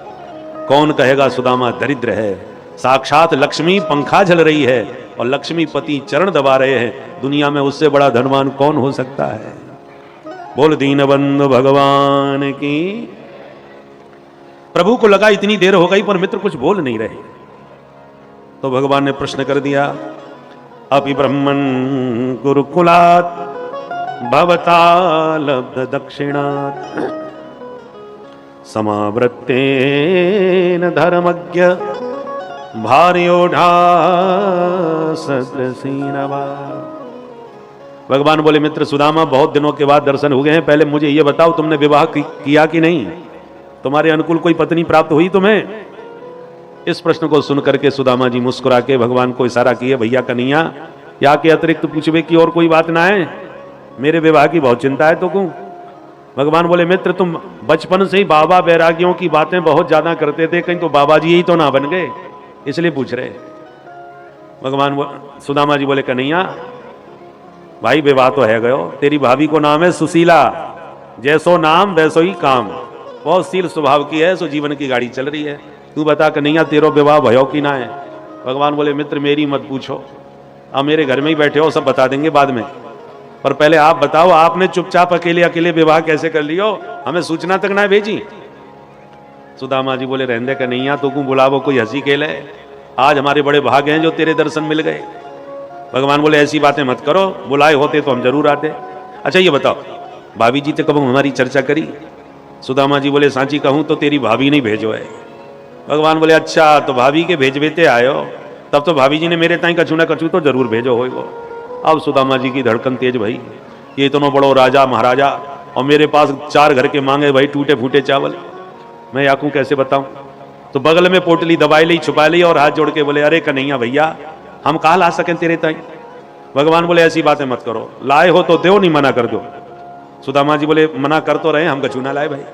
कौन कहेगा सुदामा दरिद्र है? साक्षात लक्ष्मी पंखा झल रही है और लक्ष्मी पति चरण दबा रहे हैं। दुनिया में उससे बड़ा धनवान कौन हो सकता है? बोल दीनबंधु भगवान की। प्रभु को लगा इतनी देर हो गई पर मित्र कुछ बोल नहीं रहे, तो भगवान ने प्रश्न कर दिया, अपि ब्रह्मण गुरुकुलात् भवता लब्ध दक्षिणात् समावृत्तेन धर्मज्ञ भार्योढ़ा सदृशीनवा। भगवान बोले, मित्र सुदामा बहुत दिनों के बाद दर्शन हो गए हैं, पहले मुझे ये बताओ तुमने विवाह किया कि नहीं? तुम्हारे अनुकूल कोई पत्नी प्राप्त हुई तुम्हें? इस प्रश्न को सुनकर के सुदामा जी मुस्कुरा के भगवान को इशारा किए, भैया कन्हैया या के अतिरिक्त पूछवे की और कोई बात ना है, मेरे विवाह की बहुत चिंता है तो क्यों? भगवान बोले, मित्र तुम बचपन से ही बाबा बैरागियों की बातें बहुत ज्यादा करते थे, कहीं तो बाबा जी ही तो ना बन गए, इसलिए पूछ रहे। भगवान सुदामा जी बोले, कन्हैया भाई विवाह तो है गयो, तेरी भाभी को नाम है सुशीला, जैसो नाम वैसो ही काम, बहुत शील स्वभाव की है, सो जीवन की गाड़ी चल रही है। तू बता कन्हैया तेरो विवाह भयो कि ना है? भगवान बोले, मित्र मेरी मत पूछो, आप मेरे घर में ही बैठे हो, सब बता देंगे बाद में, पर पहले आप बताओ आपने चुपचाप अकेले अकेले विवाह कैसे कर लियो, हमें सूचना तक ना भेजी। सुदामा जी बोले, रहने कन्हैया तो क्यों बुलावो, कोई हंसी खेल है, आज हमारे बड़े भाग हैं जो तेरे दर्शन मिल गए। भगवान बोले, ऐसी बातें मत करो, बुलाए होते तो हम जरूर आते। अच्छा ये बताओ भाभी जी से कब हमारी चर्चा करी? सुदामा जी बोले, सांची कहूं तो तेरी भाभी नहीं भेजो है। भगवान बोले, अच्छा तो भाभी के भेजवेते आयो, तब तो भाभी जी ने मेरे ताई कछू ना कछू तो जरूर भेजो हो। अब सुदामा जी की धड़कन तेज भई, ये इतना बड़ो राजा महाराजा और मेरे पास 4 घर के मांगे भाई टूटे फूटे चावल, मैं याकू कैसे बताऊं? तो बगल में पोटली दबाई ली, छुपा ली और हाथ जोड़ के बोले, अरे कन्हैया भैया हम कहाँ ला सकें तेरे ताई? भगवान बोले, ऐसी बातें मत करो, लाए हो तो दो, नहीं मना कर दो। सुदामा जी बोले, मना कर तो रहे, हम कछू ना लाए भाई।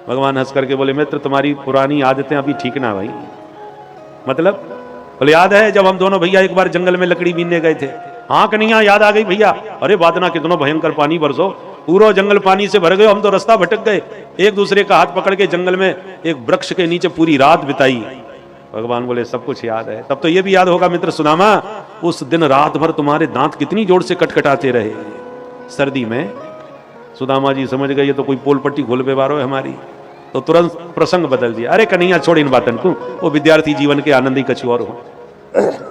भगवान हंस करके बोले, मित्र तुम्हारी पुरानी आदतें अभी ठीक ना भाई। मतलब? बोले, याद है जब हम दोनों भैया एक बार जंगल में लकड़ी बीनने गए थे? हाँ कन्हैया याद आ गई भैया। अरे वादना कितना भयंकर पानी बरसो, पूरा जंगल पानी से भर गए, हम तो रास्ता भटक गए, एक दूसरे का हाथ पकड़ के जंगल में एक वृक्ष के नीचे पूरी रात बिताई। भगवान बोले, सब कुछ याद है, तब तो ये भी याद होगा मित्र सुदामा, उस दिन रात भर तुम्हारे दांत कितनी जोर से कटकटाते रहे सर्दी में। सुदामा जी समझ गए ये तो कोई पोल पट्टी घोल बेवारो है हमारी, तो तुरंत प्रसंग बदल दिया। अरे कन्हैया छोड़ इन बातन को, वो विद्यार्थी जीवन के आनंद ही कछु और हो।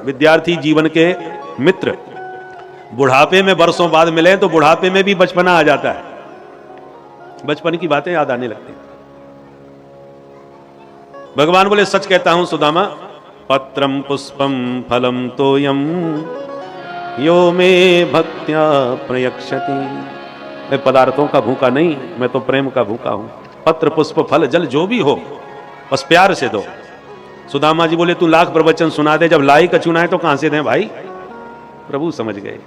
विद्यार्थी जीवन के मित्र बुढ़ापे में वर्षों बाद मिले तो बुढ़ापे में भी बचपना आ जाता है, बचपन की बातें याद आने लगती हैं। भगवान बोले, सच कहता हूं सुदामा, पत्रम पुष्पम फलम तोयम यो मे भक्त्या प्रयक्षति। मैं पदार्थों का भूखा नहीं, मैं तो प्रेम का भूखा हूं। पत्र पुष्प फल जल जो भी हो बस प्यार से दो। सुदामा जी बोले, तू लाख प्रवचन सुना दे, जब लाई कचुना है तो कहां से दें भाई? प्रभु समझ गए।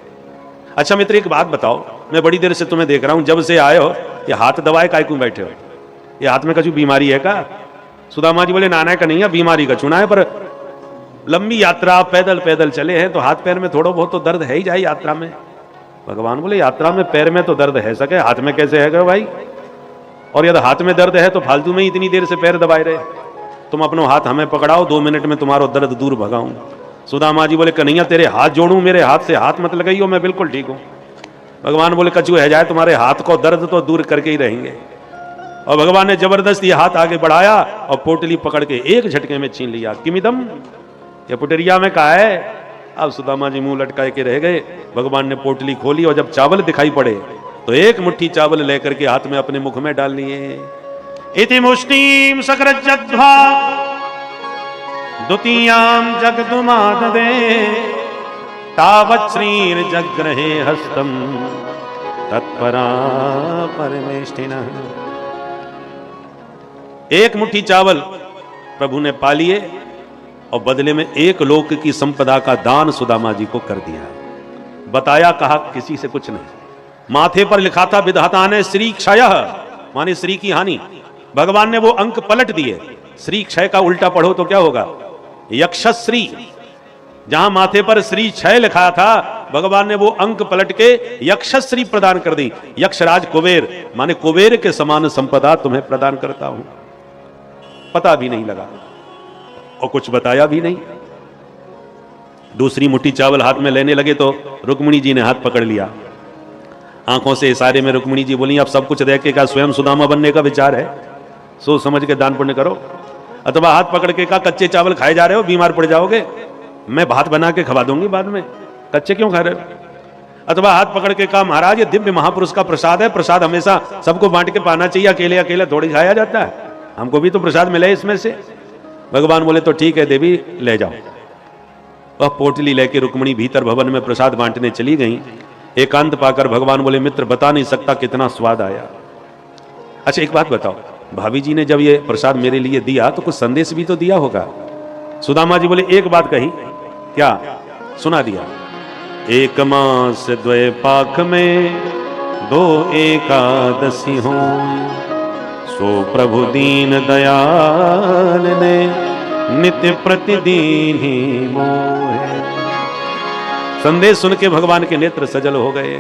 अच्छा मित्र एक बात बताओ, मैं बड़ी देर से तुम्हें देख रहा हूं, जब से आए हो ये हाथ दबाए काय क्यों बैठे हो? ये हाथ में कछु बीमारी है का? सुदामा जी बोले, नाना का नहीं है, बीमारी का चुना है, पर लंबी यात्रा पैदल पैदल चले हैं तो हाथ पैर में थोड़ा बहुत तो दर्द है ही जाए यात्रा में। भगवान बोले यात्रा में पैर में तो दर्द है सके, हाथ में कैसे है भाई? और यदि हाथ में दर्द है तो फालतू में ही इतनी देर से पैर दबाए रहे। तुम अपनो हाथ हमें पकड़ाओ, 2 मिनट में तुम्हारो दर्द दूर भगाऊं। सुदामा जी बोले कन्हैया तेरे हाथ जोड़ूं, मेरे हाथ से हाथ मत लगाइयो, मैं बिल्कुल ठीक हूं। भगवान बोले कछु है जाए, तुम्हारे हाथ को दर्द तो दूर करके ही रहेंगे। और भगवान ने जबरदस्ती हाथ आगे बढ़ाया और पोटली पकड़ के एक झटके में छीन लिया। किमिदम, ये पुटरिया में कहा है। अब सुदामा जी मुंह लटकाए के रह गए। भगवान ने पोटली खोली और जब चावल दिखाई पड़े तो एक मुट्ठी चावल लेकर के हाथ में अपने मुख में डाल लिए। इति मुष्टिम सकृज्जध्वा द्वितीयाम जगदुमाददे तावत् श्रीर्जग्रहे हस्तम तत्परा परमेष्ठिनः। एक मुट्ठी चावल प्रभु ने पा लिए और बदले में 1 लोक की संपदा का दान सुदामा जी को कर दिया। बताया कहा किसी से कुछ नहीं। माथे पर लिखा था विधाता ने श्री क्षय, माने श्री की हानि। भगवान ने वो अंक पलट दिए। श्री क्षय का उल्टा पढ़ो तो क्या होगा? यक्षश्री। जहां माथे पर श्री क्षय लिखा था, भगवान ने वो अंक पलट के यक्षश्री प्रदान कर दी। यक्षराज कुबेर, माने कुबेर के समान संपदा तुम्हें प्रदान करता हूं। पता भी नहीं लगा और कुछ बताया भी नहीं। दूसरी मुट्ठी चावल हाथ में लेने लगे तो रुक्मिणी जी ने हाथ पकड़ लिया। आंखों से इशारे में रुक्मिणी जी बोली अब सब कुछ देख के क्या स्वयं सुदामा बनने का विचार है? सोच समझ के दान पुण्य करो। अथवा हाथ पकड़ के कहा कच्चे चावल खाए जा रहे हो, बीमार पड़ जाओगे, मैं भात बना के खवा दूंगी बाद में, कच्चे क्यों खा रहे हो? अथवा हाथ पकड़ के कहा महाराज ये दिव्य महापुरुष का प्रसाद है, प्रसाद हमेशा सबको बांट के पाना चाहिए, अकेले अकेले थोड़ी खाया जाता है, हमको भी तो प्रसाद मिले इसमें से। भगवान बोले तो ठीक है देवी ले जाओ। वह पोटली लेके रुक्मिणी भीतर भवन में प्रसाद बांटने चली गई। एकांत पाकर भगवान बोले मित्र बता नहीं सकता कितना स्वाद आया। अच्छा एक बात बताओ, भाभी जी ने जब ये प्रसाद मेरे लिए दिया तो कुछ संदेश भी तो दिया होगा। सुदामा जी बोले एक बात कही, क्या? सुना दिया। 1 मास 2 पाख में 2 एकादशी हो, सो प्रभु दीन दयाल ने नित्य प्रतिदिन ही मोहे। संदेश सुन के भगवान के नेत्र सजल हो गए।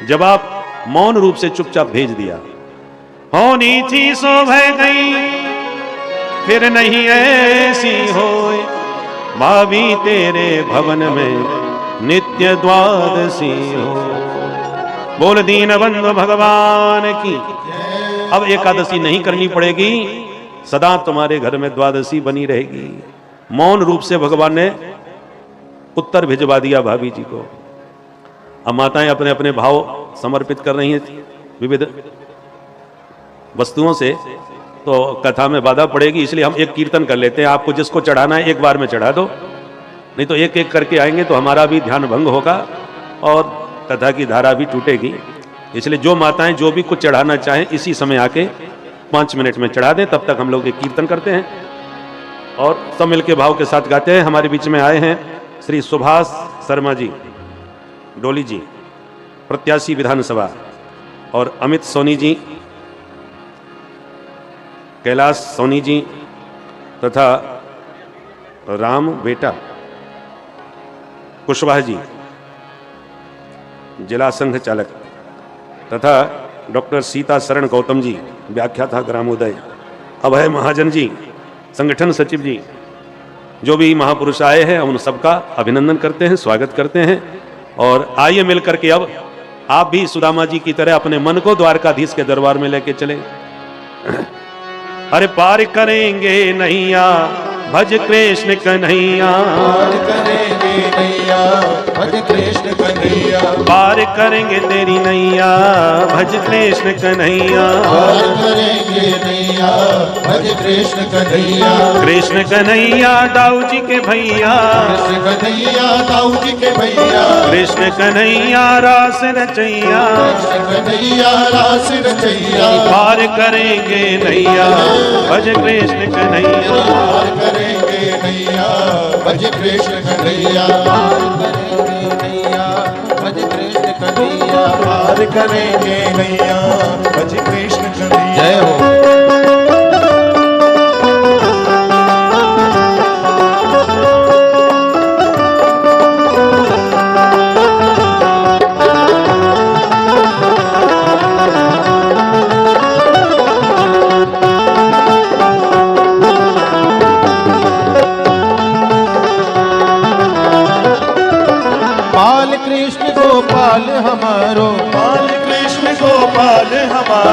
जवाब मौन रूप से चुपचाप भेज दिया। होनी थी सो भय गई, फिर नहीं ऐसी होए, भाभी तेरे भवन में नित्य द्वादशी हो। बोल दीन बंधु भगवान की। अब एकादशी नहीं करनी पड़ेगी, सदा तुम्हारे घर में द्वादशी बनी रहेगी। मौन रूप से भगवान ने उत्तर भिजवा दिया भाभी जी को। अब माताएं अपने अपने भाव समर्पित कर रही हैं विविध वस्तुओं से, तो कथा में बाधा पड़ेगी, इसलिए हम एक कीर्तन कर लेते हैं। आपको जिसको चढ़ाना है एक बार में चढ़ा दो, नहीं तो एक एक करके आएंगे तो हमारा भी ध्यान भंग होगा और कथा की धारा भी टूटेगी। इसलिए जो माताएं जो भी कुछ चढ़ाना चाहें इसी समय आके 5 मिनट में चढ़ा दें। तब तक हम लोग एक कीर्तन करते हैं और सब मिल के भाव के साथ गाते हैं। हमारे बीच में आए हैं श्री सुभाष शर्मा जी डोली जी, प्रत्याशी विधानसभा, और अमित सोनी जी, कैलाश सोनी जी तथा राम बेटा कुशवाहा जी जिला संघ चालक, तथा डॉक्टर सीता शरण गौतम जी व्याख्याता ग्रामोदय, अभय महाजन जी संगठन सचिव जी, जो भी महापुरुष आए हैं उन सबका अभिनंदन करते हैं, स्वागत करते हैं। और आइए मिलकर के अब आप भी सुदामा जी की तरह अपने मन को द्वारकाधीश के दरबार में लेके चले। अरे पार करेंगे नैया भज कृष्ण कन्हैया, पार करेंगे नैया भज कृष्ण कन्हैया, पार करेंगे तेरी नैया भज कृष्ण कन्हैया, पार करेंगे नैया भज कृष्ण कन्हैया, कृष्ण कन्हैया दाऊ जी के भैया, कृष्ण कन्हैया दाऊ जी के भैया, कृष्ण कन्हैया रास रचैया, कृष्ण कन्हैया रास रचैया, पार करेंगे नैया भज कृष्ण कन्हैया, पार करेंगे नैया भज कृष्ण कन्हैया, भज कृष्ण कन्हैया, पार करेंगे नैया भज कृष्ण कन्हैया। जय हो।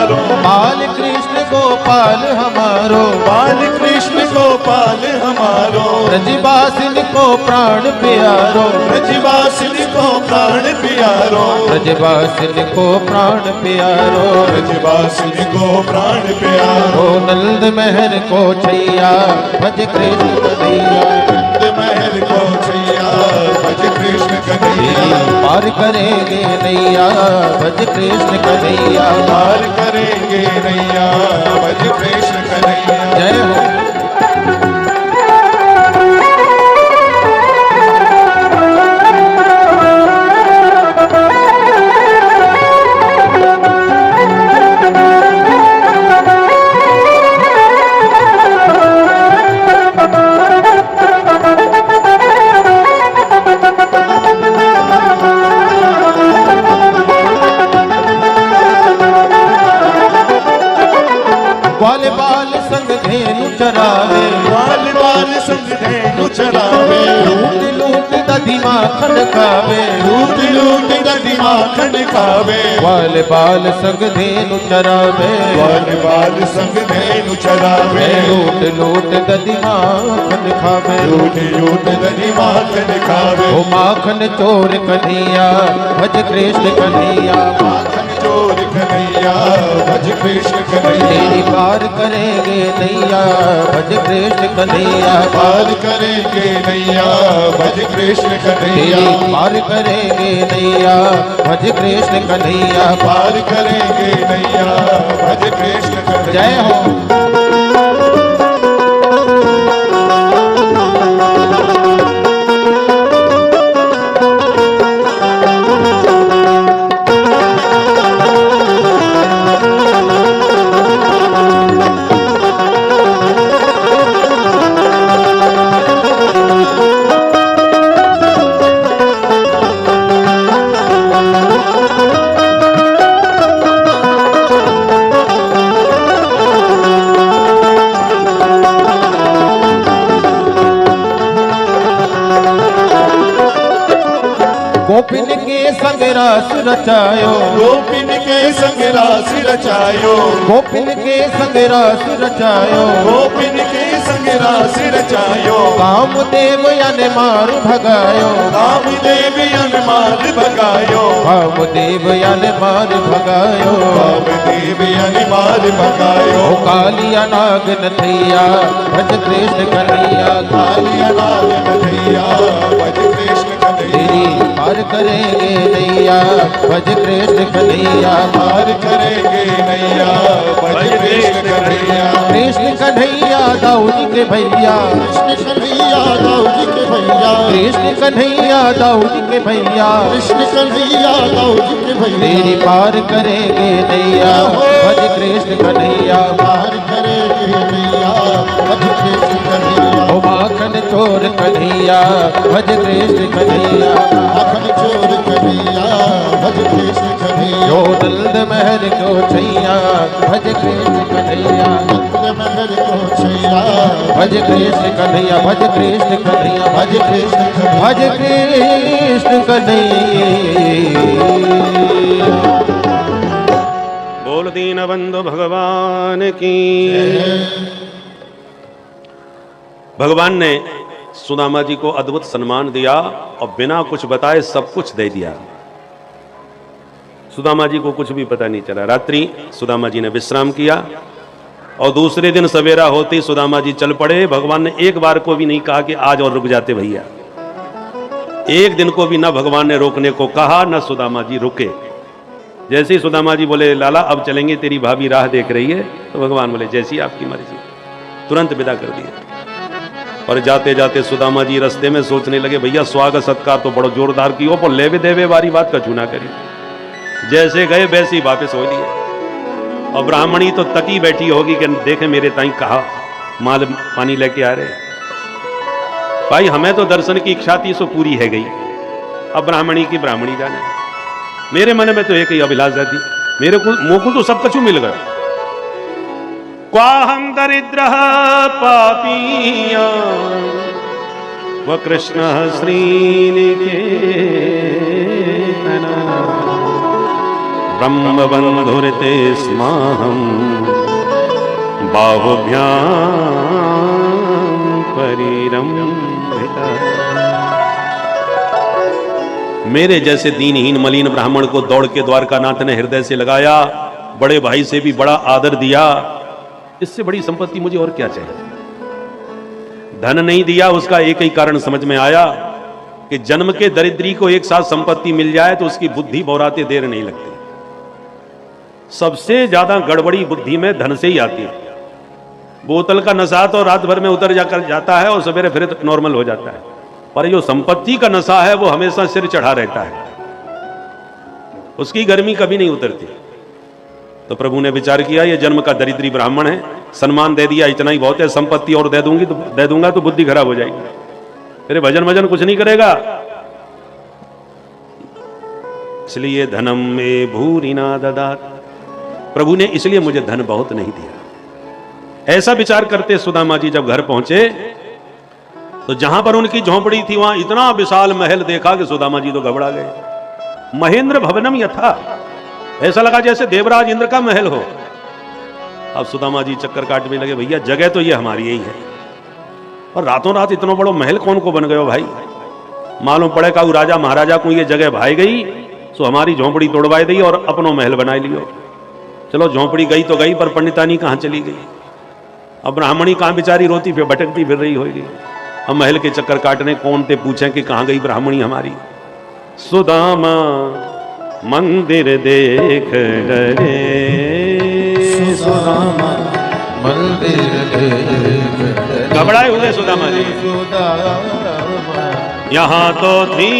हमारो, बाल कृष्ण गोपाल हमारो, बाल कृष्ण गोपाल हमारो, ब्रजवासिन को प्राण प्यारो, ब्रजवासिन को प्राण प्यारो, ब्रजवासिन को प्राण प्यारो, ब्रजवासिन को प्राण प्यारो, ओ नंद महर को छैया भज कृष्ण कन्हैया, नंद महल को छैया भज कृष्ण कन्हैया, पार करेंगे नैया भज कृष्ण कन्हैया, पार करेंगे नैया भज कृष्ण कन्हैया। जय हो। बाल बाल संग धेनु चरावे, बाल बाल संग धेनु चरावे, लूट लूट दधी माखन खावे, लूट लूट दधी माखन खावे, बाल बाल संग धेनु चरावे, बाल बाल संग धेनु चरावे, लूट लूट दधी माखन खावे, लूट लूट दधी माखन खावे, ओ माखन चोर कन्हैया भज कृष्ण कन्हैया, माखन चोर कन्हैया भज कृष्ण तेरी कन्हैया, पार करेंगे नैया भज कृष्ण कन्हैया, पार करेंगे नैया भज कृष्ण कन्हैया, तेरी पार करेंगे नैया भज कृष्ण कन्हैया, पार करेंगे नैया भज कृष्ण कन्हैया। जय हो। गोपिन के संग रास रचायो, गोपिन के संग रास रचायो, गोपिन के संग रास रचायो, गोपिन के संग रास रचायो, कामदेव यन मार भगायो, कामदेव यन मार भगायो, कामदेव यन मार भगायो, कामदेव यन मार भगायो, ओ कालिया नाग नथैया भज कृष्ण कन्हैया, कालिया नाग नथैया भज कृष्ण तेरी कन्हैया, पार करेंगे नैया भज कृष्ण कन्हैया, पार करेंगे नैया भज कृष्ण कन्हैया, कृष्ण कन्हैया दाऊ जी के भैया, कृष्ण कन्हैया दाऊ जी के भैया, कृष्ण कन्हैया दाऊ जी के भैया, कृष्ण कन्हैया दाऊ जी के भैया, तेरी पार करेंगे नैया भज कृष्ण कन्हैया, पार करेंगे नैया भज कृष्ण कन्हैया, ओ माखन चोर कन्हैया भज कृष्ण कन्हैया, माखन चोर कन्हैया भज कृष्ण कन्हैया, जो नंद महर को छैया भज कृष्ण कन्हैया, नंद महल को छैया भज कृष्ण कन्हैया, भज कृष्ण कन्हैया, भज कृष्ण भज कृष्ण कन्हैया। बोल दीन बंधु भगवान की। भगवान ने सुदामा जी को अद्भुत सम्मान दिया और बिना कुछ बताए सब कुछ दे दिया। सुदामा जी को कुछ भी पता नहीं चला। रात्रि सुदामा जी ने विश्राम किया और दूसरे दिन सवेरा होते सुदामा जी चल पड़े। भगवान ने एक बार को भी नहीं कहा कि आज और रुक जाते भैया। एक दिन को भी ना भगवान ने रोकने को कहा, ना सुदामा जी रुके। जैसे ही सुदामा जी बोले लाला अब चलेंगे, तेरी भाभी राह देख रही है, तो भगवान बोले जैसी आपकी मर्जी, तुरंत विदा कर दिया। और जाते जाते सुदामा जी रास्ते में सोचने लगे भैया स्वागत सत्कार तो बड़ो जोरदार की हो, पर लेवे देवे वाली बात कछु ना करी। जैसे गए वैसे ही वापस हो लिए। और ब्राह्मणी तो तकी बैठी होगी कि देखे मेरे ताई कहा माल पानी लेके आ रहे। भाई हमें तो दर्शन की इच्छा थी सो पूरी है गई। अब ब्राह्मणी की ब्राह्मणी जाने। मेरे मन में तो एक ही अभिलाषा थी, मेरे को मुंह को तो सब कछु मिल गया। क्वाहं दरिद्रः पापीया व कृष्णः श्रीनिकेतनः ब्रह्म बंधुरते स्माहम बाहुभ्याम परिरम्भिता। मेरे जैसे दीनहीन मलिन ब्राह्मण को दौड़ के द्वारकानाथ ने हृदय से लगाया, बड़े भाई से भी बड़ा आदर दिया। इससे बड़ी संपत्ति मुझे और क्या चाहिए। धन नहीं दिया, उसका एक ही कारण समझ में आया कि जन्म के दरिद्री को एक साथ संपत्ति मिल जाए तो उसकी बुद्धि बौराते देर नहीं लगती। सबसे ज्यादा गड़बड़ी बुद्धि में धन से ही आती है। बोतल का नशा तो रात भर में उतर जाता है और सवेरे फिर नॉर्मल हो जाता है, पर जो संपत्ति का नशा है वो हमेशा सिर चढ़ा रहता है, उसकी गर्मी कभी नहीं उतरती। तो प्रभु ने विचार किया ये जन्म का दरिद्री ब्राह्मण है, सम्मान दे दिया इतना ही बहुत है, संपत्ति और दे दूंगा तो बुद्धि खराब हो जाएगी, फिर भजन कुछ नहीं करेगा। इसलिए धनम में भूरि ना ददात, प्रभु ने इसलिए मुझे धन बहुत नहीं दिया। ऐसा विचार करते सुदामा जी जब घर पहुंचे तो जहां पर उनकी झोंपड़ी थी वहां इतना विशाल महल देखा कि सुदामा जी तो घबरा गए। महेंद्र भवनम यथा, ऐसा लगा जैसे देवराज इंद्र का महल हो। अब सुदामा जी चक्कर काटने लगे, भैया जगह तो ये हमारी ही है, और रातों रात इतना बड़ा महल कौन को बन गए हो भाई। मालूम पड़े का राजा महाराजा को ये जगह भाई गई सो हमारी झोंपड़ी तोड़वाई दी और अपनो महल बना लियो। चलो झोंपड़ी गई तो गई, पर पंडितानी कहां चली गई। अब ब्राह्मणी कहां बेचारी रोती फिर भटकती फिर रही होगी। अब महल के चक्कर काटने कौन थे पूछें कि कहां गई ब्राह्मणी हमारी। सुदामा मंदिर देख डरे, सुदामा मंदिर देख डरे, घबराए हुए सुदामा जी। यहाँ तो थी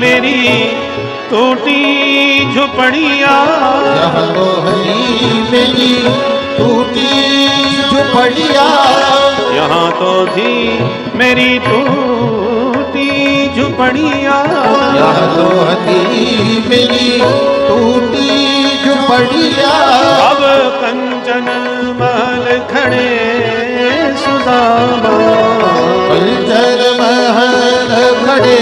मेरी टूटी झुपड़िया, यहाँ तो हरी मेरी टूटी झुपड़िया, यहाँ तो थी मेरी टूटी झुपड़िया, यहाँ तो हरी मेरी टूटी झुपड़िया। अब कंचन महल खड़े सुदामा, कंचन महल खड़े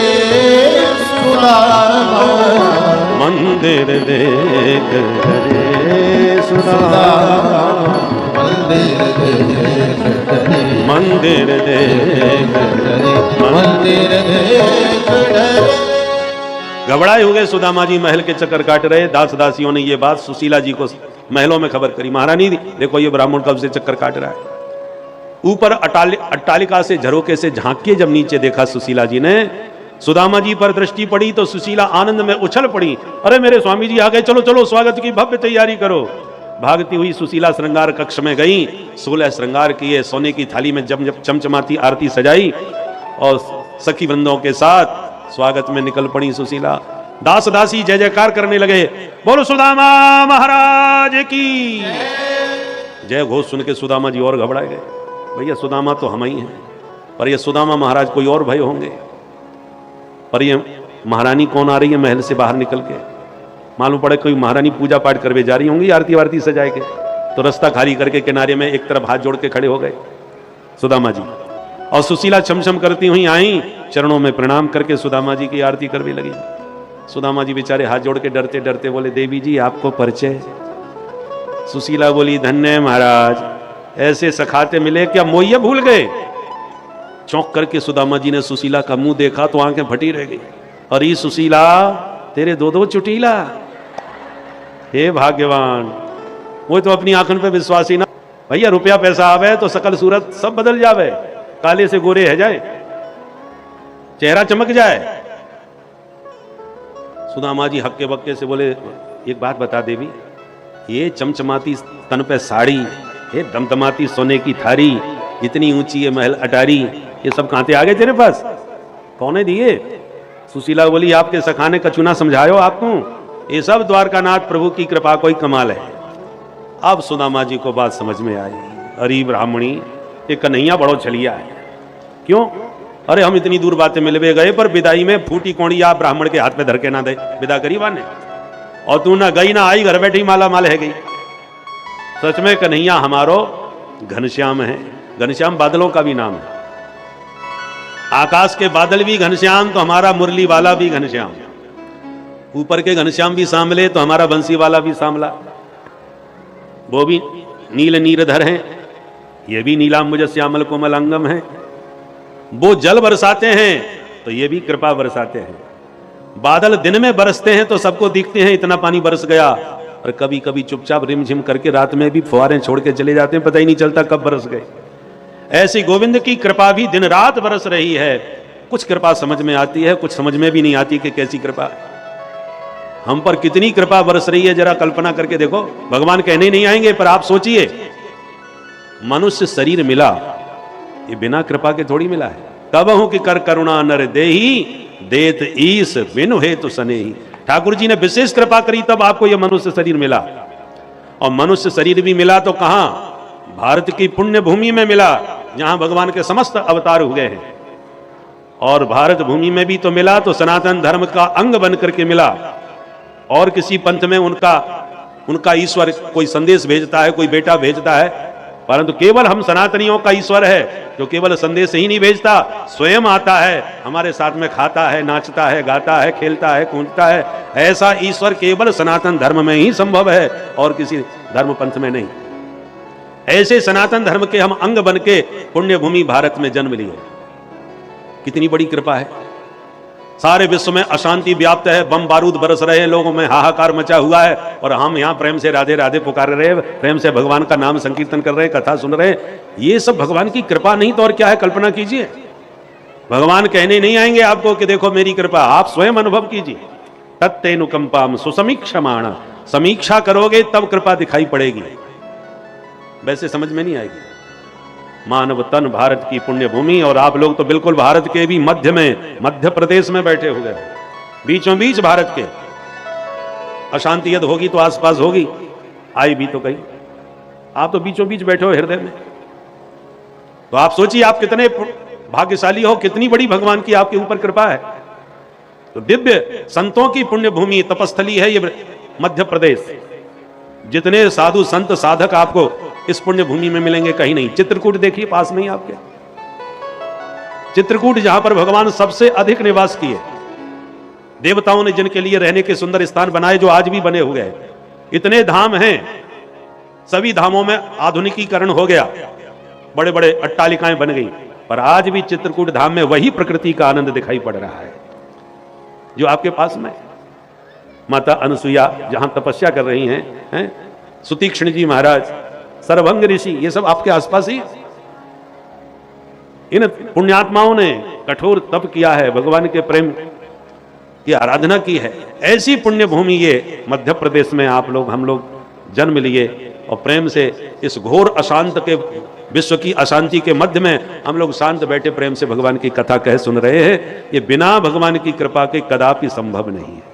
सुदामा, मंदिर देख डरे सुदामा, मंदिर देख डरे, मंदिर देख डरे, मंदिर देख डरे। घबराए हुए सुदामा जी महल के चक्कर काट रहे। दास दासियों ने ये बात सुशीला जी को महलों में खबर करी, महारानी देखो ये ब्राह्मण कब से चक्कर काट रहा है। ऊपर अट्टालिका से झरोके से झांक के जब नीचे देखा सुशीला जी ने, सुदामा जी पर दृष्टि पड़ी तो सुशीला आनंद में उछल पड़ी, अरे मेरे स्वामी जी आ गए, चलो चलो स्वागत की भव्य तैयारी करो। भागती हुई सुशीला श्रृंगार कक्ष में गई, 16 श्रृंगार किए, सोने की थाली में जब चमचमाती आरती सजाई और सखी वृंदों के साथ स्वागत में निकल पड़ी सुशीला। दास दासी जय जयकार करने लगे, बोलो सुदामा महाराज की जय घोष सुन के सुदामा जी और घबराए गए। भैया सुदामा तो हम ही हैं, पर ये सुदामा महाराज कोई और भय होंगे। पर ये महारानी कौन आ रही है महल से बाहर निकल के, मालूम पड़े कोई महारानी पूजा पाठ करवे जा रही होंगी, आरती वारती सजाए के। तो रास्ता खाली करके किनारे में एक तरफ हाथ जोड़ के खड़े हो गए सुदामा जी, और सुशीला छमछम करती हुई आई, चरणों में प्रणाम करके सुदामा जी की आरती करने लगी। सुदामा जी बेचारे हाथ जोड़ के डरते डरते बोले, देवी जी आपको परिचय। सुशीला बोली, धन्य महाराज, ऐसे सखाते मिले क्या मोहिया भूल गए। चौंक करके सुदामा जी ने सुशीला का मुंह देखा तो आंखें फटी रह गई। अरे सुशीला तेरे दो चुटीला, हे भाग्यवान, वो तो अपनी आंखन पे विश्वास ही ना। भैया रुपया पैसा आवे तो सकल सूरत सब बदल जावे, काले से गोरे है जाए, चेहरा चमक जाए। सुदामा जी हक्के बक्के से बोले, एक बात बता देवी, ये चमचमाती तन पे साड़ी, ये दमदमाती सोने की थारी, इतनी ऊंची ये महल अटारी, ये सब कहां से आ गए तेरे पास, कौन दिए। सुशीला बोली, आपके सखाने का चुना समझायो आपको, ये सब द्वारकानाथ प्रभु की कृपा कोई कमाल है। अब सुदामा जी को बात समझ में आई, अरे ब्राह्मणी ये कन्हैया बड़ो छलिया है। क्यों? अरे हम इतनी दूर बातें मिलवे गए, पर विदाई में फूटी कौड़ी आप ब्राह्मण के हाथ में धर के ना दे, विदा करी वाने, और तू ना गई ना आई, घर बैठी माला माल है गई। सच में कन्हैया हमारो घनश्याम है। घनश्याम बादलों का भी नाम है, आकाश के बादल भी घनश्याम तो हमारा मुरली वाला भी घनश्याम। ऊपर के घनश्याम भी सांवले तो हमारा बंसी वाला भी सांवला, वो भी नील नीरधर हैं, ये भी नीलांबुज श्यामल कोमल अंगम है। वो जल बरसाते हैं तो ये भी कृपा बरसाते हैं। बादल दिन में बरसते हैं तो सबको दिखते हैं इतना पानी बरस गया, और कभी कभी चुपचाप रिमझिम करके रात में भी फुहारें छोड़ के चले जाते हैं, पता ही नहीं चलता कब बरस गए। ऐसी गोविंद की कृपा भी दिन रात बरस रही है। कुछ कृपा समझ में आती है, कुछ समझ में भी नहीं आती कि कैसी कृपा है। हम पर कितनी कृपा बरस रही है, जरा कल्पना करके देखो। भगवान कहने नहीं आएंगे, पर आप सोचिए, मनुष्य शरीर मिला ये बिना कृपा के थोड़ी मिला है। कबहु कि कर करुणा नर देही, देत ईस बिनु हेतु सनेही। ठाकुर जी ने विशेष कृपा करी तब आपको यह मनुष्य शरीर मिला। और मनुष्य शरीर भी मिला तो कहां? भारत की पुण्य भूमि में मिला, जहां भगवान के समस्त अवतार हुए हैं। और भारत भूमि में भी तो मिला तो सनातन धर्म का अंग बन करके मिला। और किसी पंथ में उनका ईश्वर कोई संदेश भेजता है, कोई बेटा भेजता है, परंतु केवल हम सनातनियों का ईश्वर है जो केवल संदेश ही नहीं भेजता, स्वयं आता है, हमारे साथ में खाता है, नाचता है, गाता है, खेलता है, कूदता है। ऐसा ईश्वर केवल सनातन धर्म में ही संभव है और किसी धर्म पंथ में नहीं। ऐसे सनातन धर्म के हम अंग बन के पुण्य भूमि भारत में जन्म लिए। कितनी बड़ी कृपा है। सारे विश्व में अशांति व्याप्त है, बम बारूद बरस रहे हैं, लोगों में हाहाकार मचा हुआ है, और हम यहाँ प्रेम से राधे राधे पुकार रहे हैं, प्रेम से भगवान का नाम संकीर्तन कर रहे हैं, कथा सुन रहे हैं। ये सब भगवान की कृपा नहीं तो और क्या है? कल्पना कीजिए। भगवान कहने नहीं आएंगे आपको कि देखो मेरी कृपा, आप स्वयं अनुभव कीजिए। तत्तेनुकंपाम सुसमीक्षमाण, समीक्षा करोगे तब कृपा दिखाई पड़ेगी, वैसे समझ में नहीं आएगी। मानव तन भारत की पुण्य भूमि, और आप लोग तो बिल्कुल भारत के भी मध्य में, मध्य प्रदेश में बैठे हुए, बीचों बीच भारत के। अशांति यदि होगी तो आसपास होगी, आई भी तो कहीं। आप तो बीचों बीच बैठे हो हृदय में। तो आप सोचिए आप कितने भाग्यशाली हो, कितनी बड़ी भगवान की आपके ऊपर कृपा है। तो दिव्य संतों की पुण्य भूमि, तपस्थली है ये मध्य प्रदेश। जितने साधु संत साधक आपको इस पुण्य भूमि में मिलेंगे कहीं नहीं। चित्रकूट देखिए पास में ही आपके, चित्रकूट जहां पर भगवान सबसे अधिक निवास किए। देवताओं ने जिनके लिए रहने के सुंदर स्थान बनाए, जो आज भी बने हुए हैं। इतने धाम हैं, सभी धामों में आधुनिकीकरण हो गया, बड़े बड़े अट्टालिकाएं बन गई, पर आज भी चित्रकूट धाम में वही प्रकृति का आनंद दिखाई पड़ रहा है जो आपके पास में। माता अनसुईया जहां तपस्या कर रही हैं, सुतीक्ष्ण जी महाराज, सरभंग ऋषि, ये सब आपके आसपास ही। इन पुण्यात्माओं ने कठोर तप किया है, भगवान के प्रेम की आराधना की है। ऐसी पुण्य भूमि ये मध्य प्रदेश में आप लोग, हम लोग जन्म लिए, और प्रेम से इस घोर अशांत के विश्व की अशांति के मध्य में हम लोग शांत बैठे प्रेम से भगवान की कथा कह सुन रहे हैं। ये बिना भगवान की कृपा के कदापि संभव नहीं है।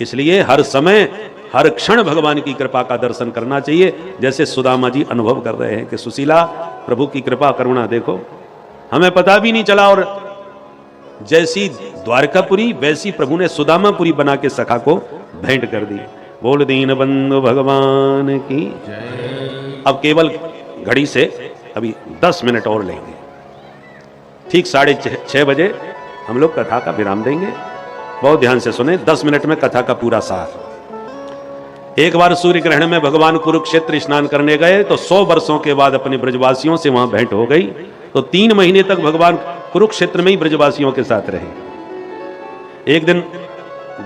इसलिए हर समय हर क्षण भगवान की कृपा का दर्शन करना चाहिए, जैसे सुदामा जी अनुभव कर रहे हैं कि सुशीला प्रभु की कृपा करुणा देखो, हमें पता भी नहीं चला, और जैसी द्वारकापुरी वैसी प्रभु ने सुदामापुरी बना के सखा को भेंट कर दी। बोल दीन बंधु भगवान की जय। अब केवल घड़ी से अभी 10 मिनट और लेंगे, ठीक 6:30 बजे हम लोग कथा का विराम देंगे। बहुत ध्यान से सुने, 10 मिनट में कथा का पूरा सार। एक बार सूर्य ग्रहण में भगवान कुरुक्षेत्र स्नान करने गए तो 100 वर्षों के बाद अपने ब्रजवासियों से वहां भेंट हो गई। तो 3 महीने तक भगवान कुरुक्षेत्र में ही ब्रजवासियों के साथ रहे। एक दिन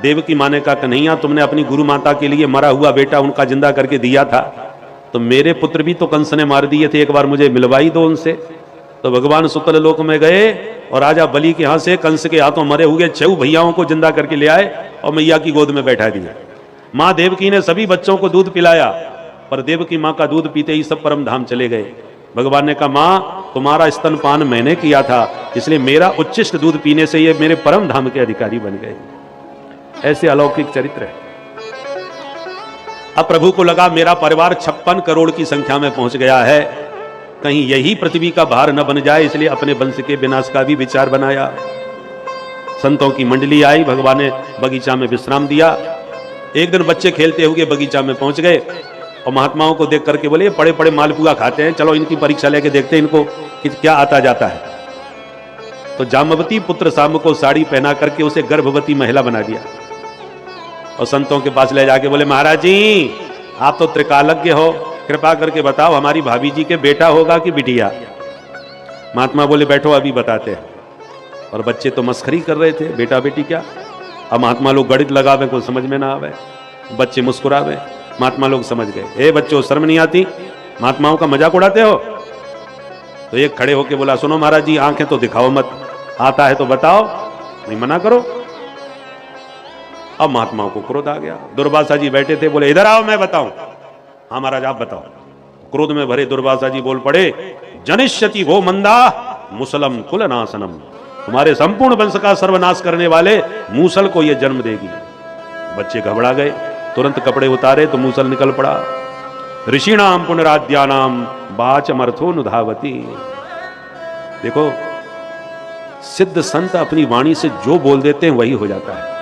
देवकी माँ ने कहा, कन्हैया तुमने अपनी गुरु माता के लिए मरा हुआ बेटा उनका जिंदा करके दिया था, तो मेरे पुत्र भी तो कंस ने मार दिए थे, एक बार मुझे मिलवाई दो उनसे। तो भगवान सुतल लोक में गए और राजा बलि के हाथ से कंस के हाथों मरे हुए 6 भैयाओं को जिंदा करके ले आए और मैया की गोद में बैठा दिया। माँ देवकी ने सभी बच्चों को दूध पिलाया, पर देवकी माँ का दूध पीते ही सब परम धाम चले गए। भगवान ने कहा, माँ तुम्हारा स्तनपान मैंने किया था, इसलिए मेरा उच्छिष्ट दूध पीने से ये मेरे परम धाम के अधिकारी बन गए। ऐसे अलौकिक चरित्र है। अब प्रभु को लगा मेरा परिवार 56 करोड़ की संख्या में पहुंच गया है, कहीं यही पृथ्वी का भार न बन जाए, इसलिए अपने वंश के विनाश का भी विचार बनाया। संतों की मंडली आई, भगवान ने बगीचा में विश्राम दिया। एक दिन बच्चे खेलते हुए बगीचा में पहुंच गए और महात्माओं को देख करके बोले, पड़े पड़े मालपुआ खाते हैं, चलो इनकी परीक्षा लेके देखते हैं इनको कि क्या आता जाता है। तो जामवती पुत्र शाम को साड़ी पहना करके उसे गर्भवती महिला बना दिया। और संतों के पास ले जाके बोले महाराज जी आप तो त्रिकालज्ञ हो, कृपा करके बताओ हमारी भाभी जी के बेटा होगा कि बिटिया। महात्मा बोले बैठो अभी बताते हैं। और बच्चे तो मस्खरी कर रहे थे, बेटा बेटी क्या। अब महात्मा लोग गणित लगावे, कोई समझ में ना आवे, बच्चे मुस्कुरावे। महात्मा लोग समझ गए, ए बच्चों शर्म नहीं आती, महात्माओं का मजाक उड़ाते हो। तो एक खड़े होके बोला सुनो महाराज जी आंखें तो दिखाओ मत, आता है तो बताओ, नहीं मना करो। अब महात्माओं को क्रोध आ गया। दुर्वासा जी बैठे थे, बोले इधर आओ मैं बताऊं। हाँ महाराज आप बताओ। क्रोध में भरे दुर्वासा जी बोल पड़े, जनिष्यति वो मंदा मुसलम कुलनाशनम, तुम्हारे संपूर्ण वंश का सर्वनाश करने वाले मूसल को यह जन्म देगी। बच्चे घबरा गए, तुरंत कपड़े उतारे तो मूसल निकल पड़ा। ऋषिणाम पुनराद्यानाम बाचमर्थो नुधावती। देखो सिद्ध संत अपनी वाणी से जो बोल देते हैं वही हो जाता है।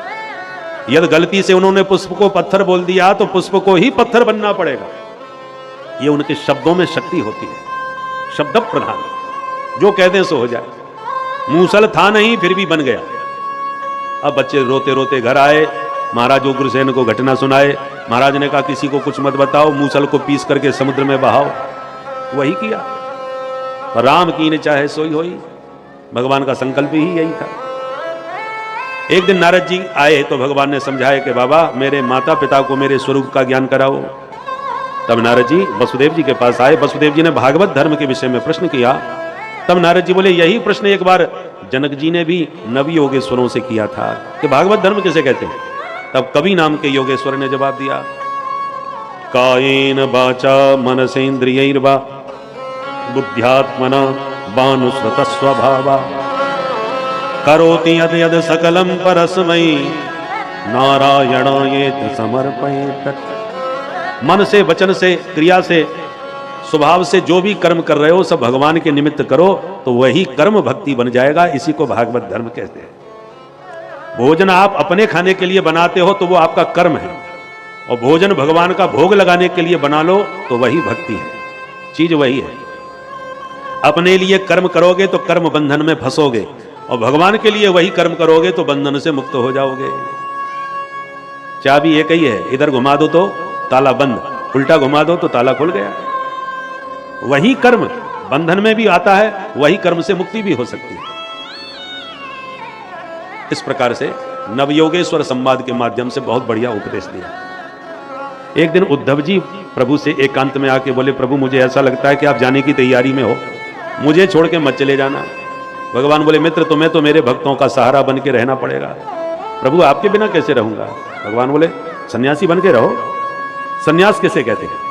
यदि गलती से उन्होंने पुष्प को पत्थर बोल दिया तो पुष्प को ही पत्थर बनना पड़ेगा। ये उनके शब्दों में शक्ति होती है, शब्द प्रधान, जो कह दें सो हो जाए। मूसल था नहीं फिर भी बन गया। अब बच्चे रोते रोते घर आए, महाराज उग्रसेन को घटना सुनाए। महाराज ने कहा किसी को कुछ मत बताओ, मूसल को पीस करके समुद्र में बहाओ। वही किया, राम की ने चाहे सोई होई, भगवान का संकल्प ही यही था। एक दिन नारद जी आए तो भगवान ने समझाया कि बाबा मेरे माता पिता को मेरे स्वरूप का ज्ञान कराओ। तब नारद जी वसुदेव जी के पास आए। वसुदेव जी ने भागवत धर्म के विषय में प्रश्न किया। तब नारद जी बोले यही प्रश्न एक बार जनक जी ने भी नव योगेश्वरों से किया था कि भागवत धर्म किसे कहते हैं। तब कवि नाम के योगेश्वर ने जवाब दिया, कायेन वाचा मनसेन्द्रियैर्वा बुद्ध्यात्मना बानुस्वत स्वभावा करोति यद यद सकलम परस्मै नारायणायेति समर्पयेत्। मन से, वचन से, क्रिया से, स्वभाव से जो भी कर्म कर रहे हो सब भगवान के निमित्त करो तो वही कर्म भक्ति बन जाएगा। इसी को भागवत धर्म कहते हैं। भोजन आप अपने खाने के लिए बनाते हो तो वो आपका कर्म है, और भोजन भगवान का भोग लगाने के लिए बना लो तो वही भक्ति है। चीज वही है। अपने लिए कर्म करोगे तो कर्म बंधन में फंसोगे, और भगवान के लिए वही कर्म करोगे तो बंधन से मुक्त हो जाओगे। चाबी एक ही है, इधर घुमा दो तो ताला बंद, उल्टा घुमा दो तो ताला खुल गया। वही कर्म बंधन में भी आता है, वही कर्म से मुक्ति भी हो सकती है। इस प्रकार से नवयोगेश्वर संवाद के माध्यम से बहुत बढ़िया उपदेश दिया। एक दिन उद्धव जी प्रभु से एकांत में आके बोले, प्रभु मुझे ऐसा लगता है कि आप जाने की तैयारी में हो, मुझे छोड़ के मत चले जाना। भगवान बोले, मित्र तुम्हें तो मेरे भक्तों का सहारा बन के रहना पड़ेगा। प्रभु आपके बिना कैसे रहूंगा। भगवान बोले, सन्यासी बन के रहो। सन्यास किसे कहते हैं।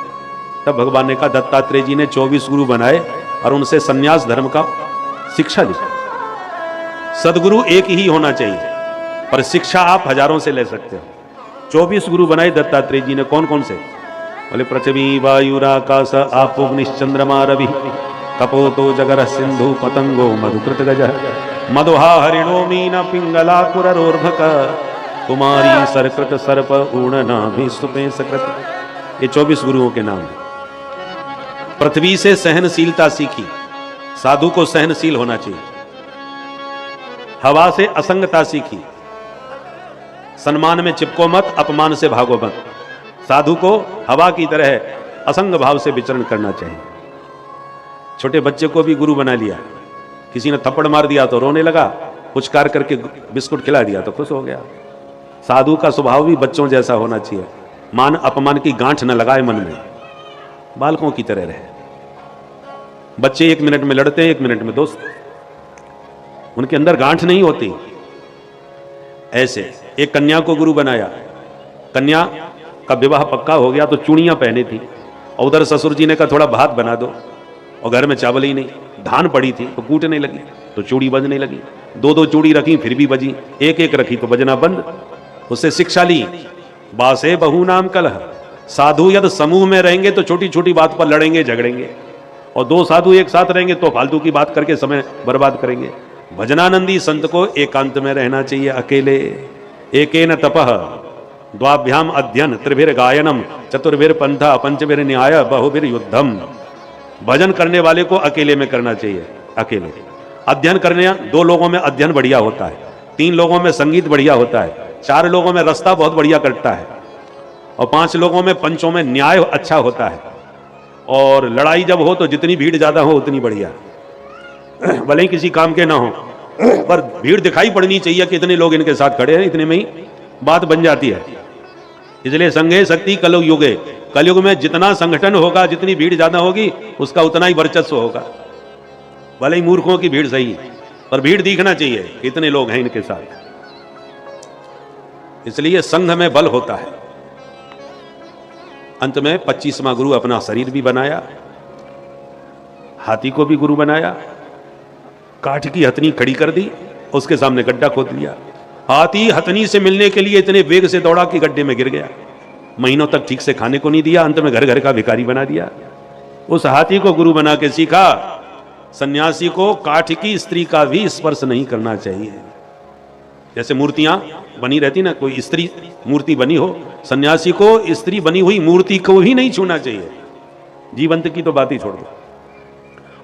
तब भगवान ने कहा, दत्तात्रेय जी ने 24 गुरु बनाए और उनसे सन्यास धर्म का शिक्षा ली। सदगुरु एक ही होना चाहिए, पर शिक्षा आप हजारों से ले सकते हो। 24 गुरु बनाए दत्तात्रेय जी ने। कौन कौन से। बोले, पृथ्वी वायुराकाश आपोग्निश्चंद्रमा रवि कपोतो जगर सिंधु पतंगो मधुकृत गज मधुहा हरिणो मीना पिंगला कुररोर्भक कुमारी सरकृत सर्प ऊर्णनाभि सुपे सकृत। ये 24 गुरुओं के नाम हैं। पृथ्वी से सहनशीलता सीखी, साधु को सहनशील होना चाहिए। हवा से असंगता सीखी, सम्मान में चिपको मत, अपमान से भागो मत। साधु को हवा की तरह असंग भाव से विचरण करना चाहिए। छोटे बच्चे को भी गुरु बना लिया। किसी ने थप्पड़ मार दिया तो रोने लगा, पुचकार करके बिस्कुट खिला दिया तो खुश हो गया। साधु का स्वभाव भी बच्चों जैसा होना चाहिए। मान अपमान की गांठ न लगाए मन में, बालकों की तरह रहे। बच्चे 1 मिनट में लड़ते हैं, 1 मिनट में दोस्त, उनके अंदर गांठ नहीं होती। ऐसे एक कन्या को गुरु बनाया। कन्या का विवाह पक्का हो गया तो चूड़ियां पहनी थी, और उधर ससुर जी ने कहा थोड़ा भात बना दो, और घर में चावल ही नहीं, धान पड़ी थी तो कूटने लगी तो चूड़ी बजने लगी। 2-2 चूड़ी रखी फिर भी बजी, 1-1 रखी तो बजना बंद। उससे शिक्षा ली, बासे बहु नाम कलह। साधु यदि समूह में रहेंगे तो छोटी छोटी बात पर लड़ेंगे झगड़ेंगे, और 2 साधु एक साथ रहेंगे तो फालतू की बात करके समय बर्बाद करेंगे। भजनानंदी संत को एकांत में रहना चाहिए, अकेले। एकेन तपः द्वाभ्याम अध्ययन त्रिभिर गायनम चतुर्भिर पंथा पंचभिर न्याय बहुभिर युद्धम। भजन करने वाले को अकेले में करना चाहिए, अकेले। अध्ययन करने 2 लोगों में अध्ययन बढ़िया होता है, 3 लोगों में संगीत बढ़िया होता है, 4 लोगों में रास्ता बहुत बढ़िया कटता है, और 5 लोगों में, पंचों में न्याय अच्छा होता है, और लड़ाई जब हो तो जितनी भीड़ ज्यादा हो उतनी बढ़िया, भले ही किसी काम के ना हो, पर भीड़ दिखाई पड़नी चाहिए कि इतने लोग इनके साथ खड़े हैं, इतने में ही बात बन जाती है। इसलिए संघे शक्ति कलयुग युगे, कलयुग में जितना संगठन होगा, जितनी भीड़ ज्यादा होगी, उसका उतना ही वर्चस्व होगा। भले ही मूर्खों की भीड़ सही, पर भीड़ दिखना चाहिए कितने लोग हैं इनके साथ। इसलिए संघ में बल होता है। अंत में 25वां गुरु अपना शरीर भी बनाया, हाथी को भी गुरु बनाया, काठ की हथनी खड़ी कर दी, उसके सामने गड्ढा खोद लिया। हाथी हथनी से मिलने के लिए इतने वेग से दौड़ा कि गड्ढे में गिर गया। महीनों तक ठीक से खाने को नहीं दिया, अंत में घर घर का भिखारी बना दिया। उस हाथी को गुरु बना के सीखा, सन्यासी को काठ की स्त्री का भी स्पर्श नहीं करना चाहिए। जैसे मूर्तियां बनी रहती ना, कोई स्त्री मूर्ति बनी हो, सन्यासी को स्त्री बनी हुई मूर्ति को ही नहीं छूना चाहिए। जीवंत की तो बात ही छोड़ दो।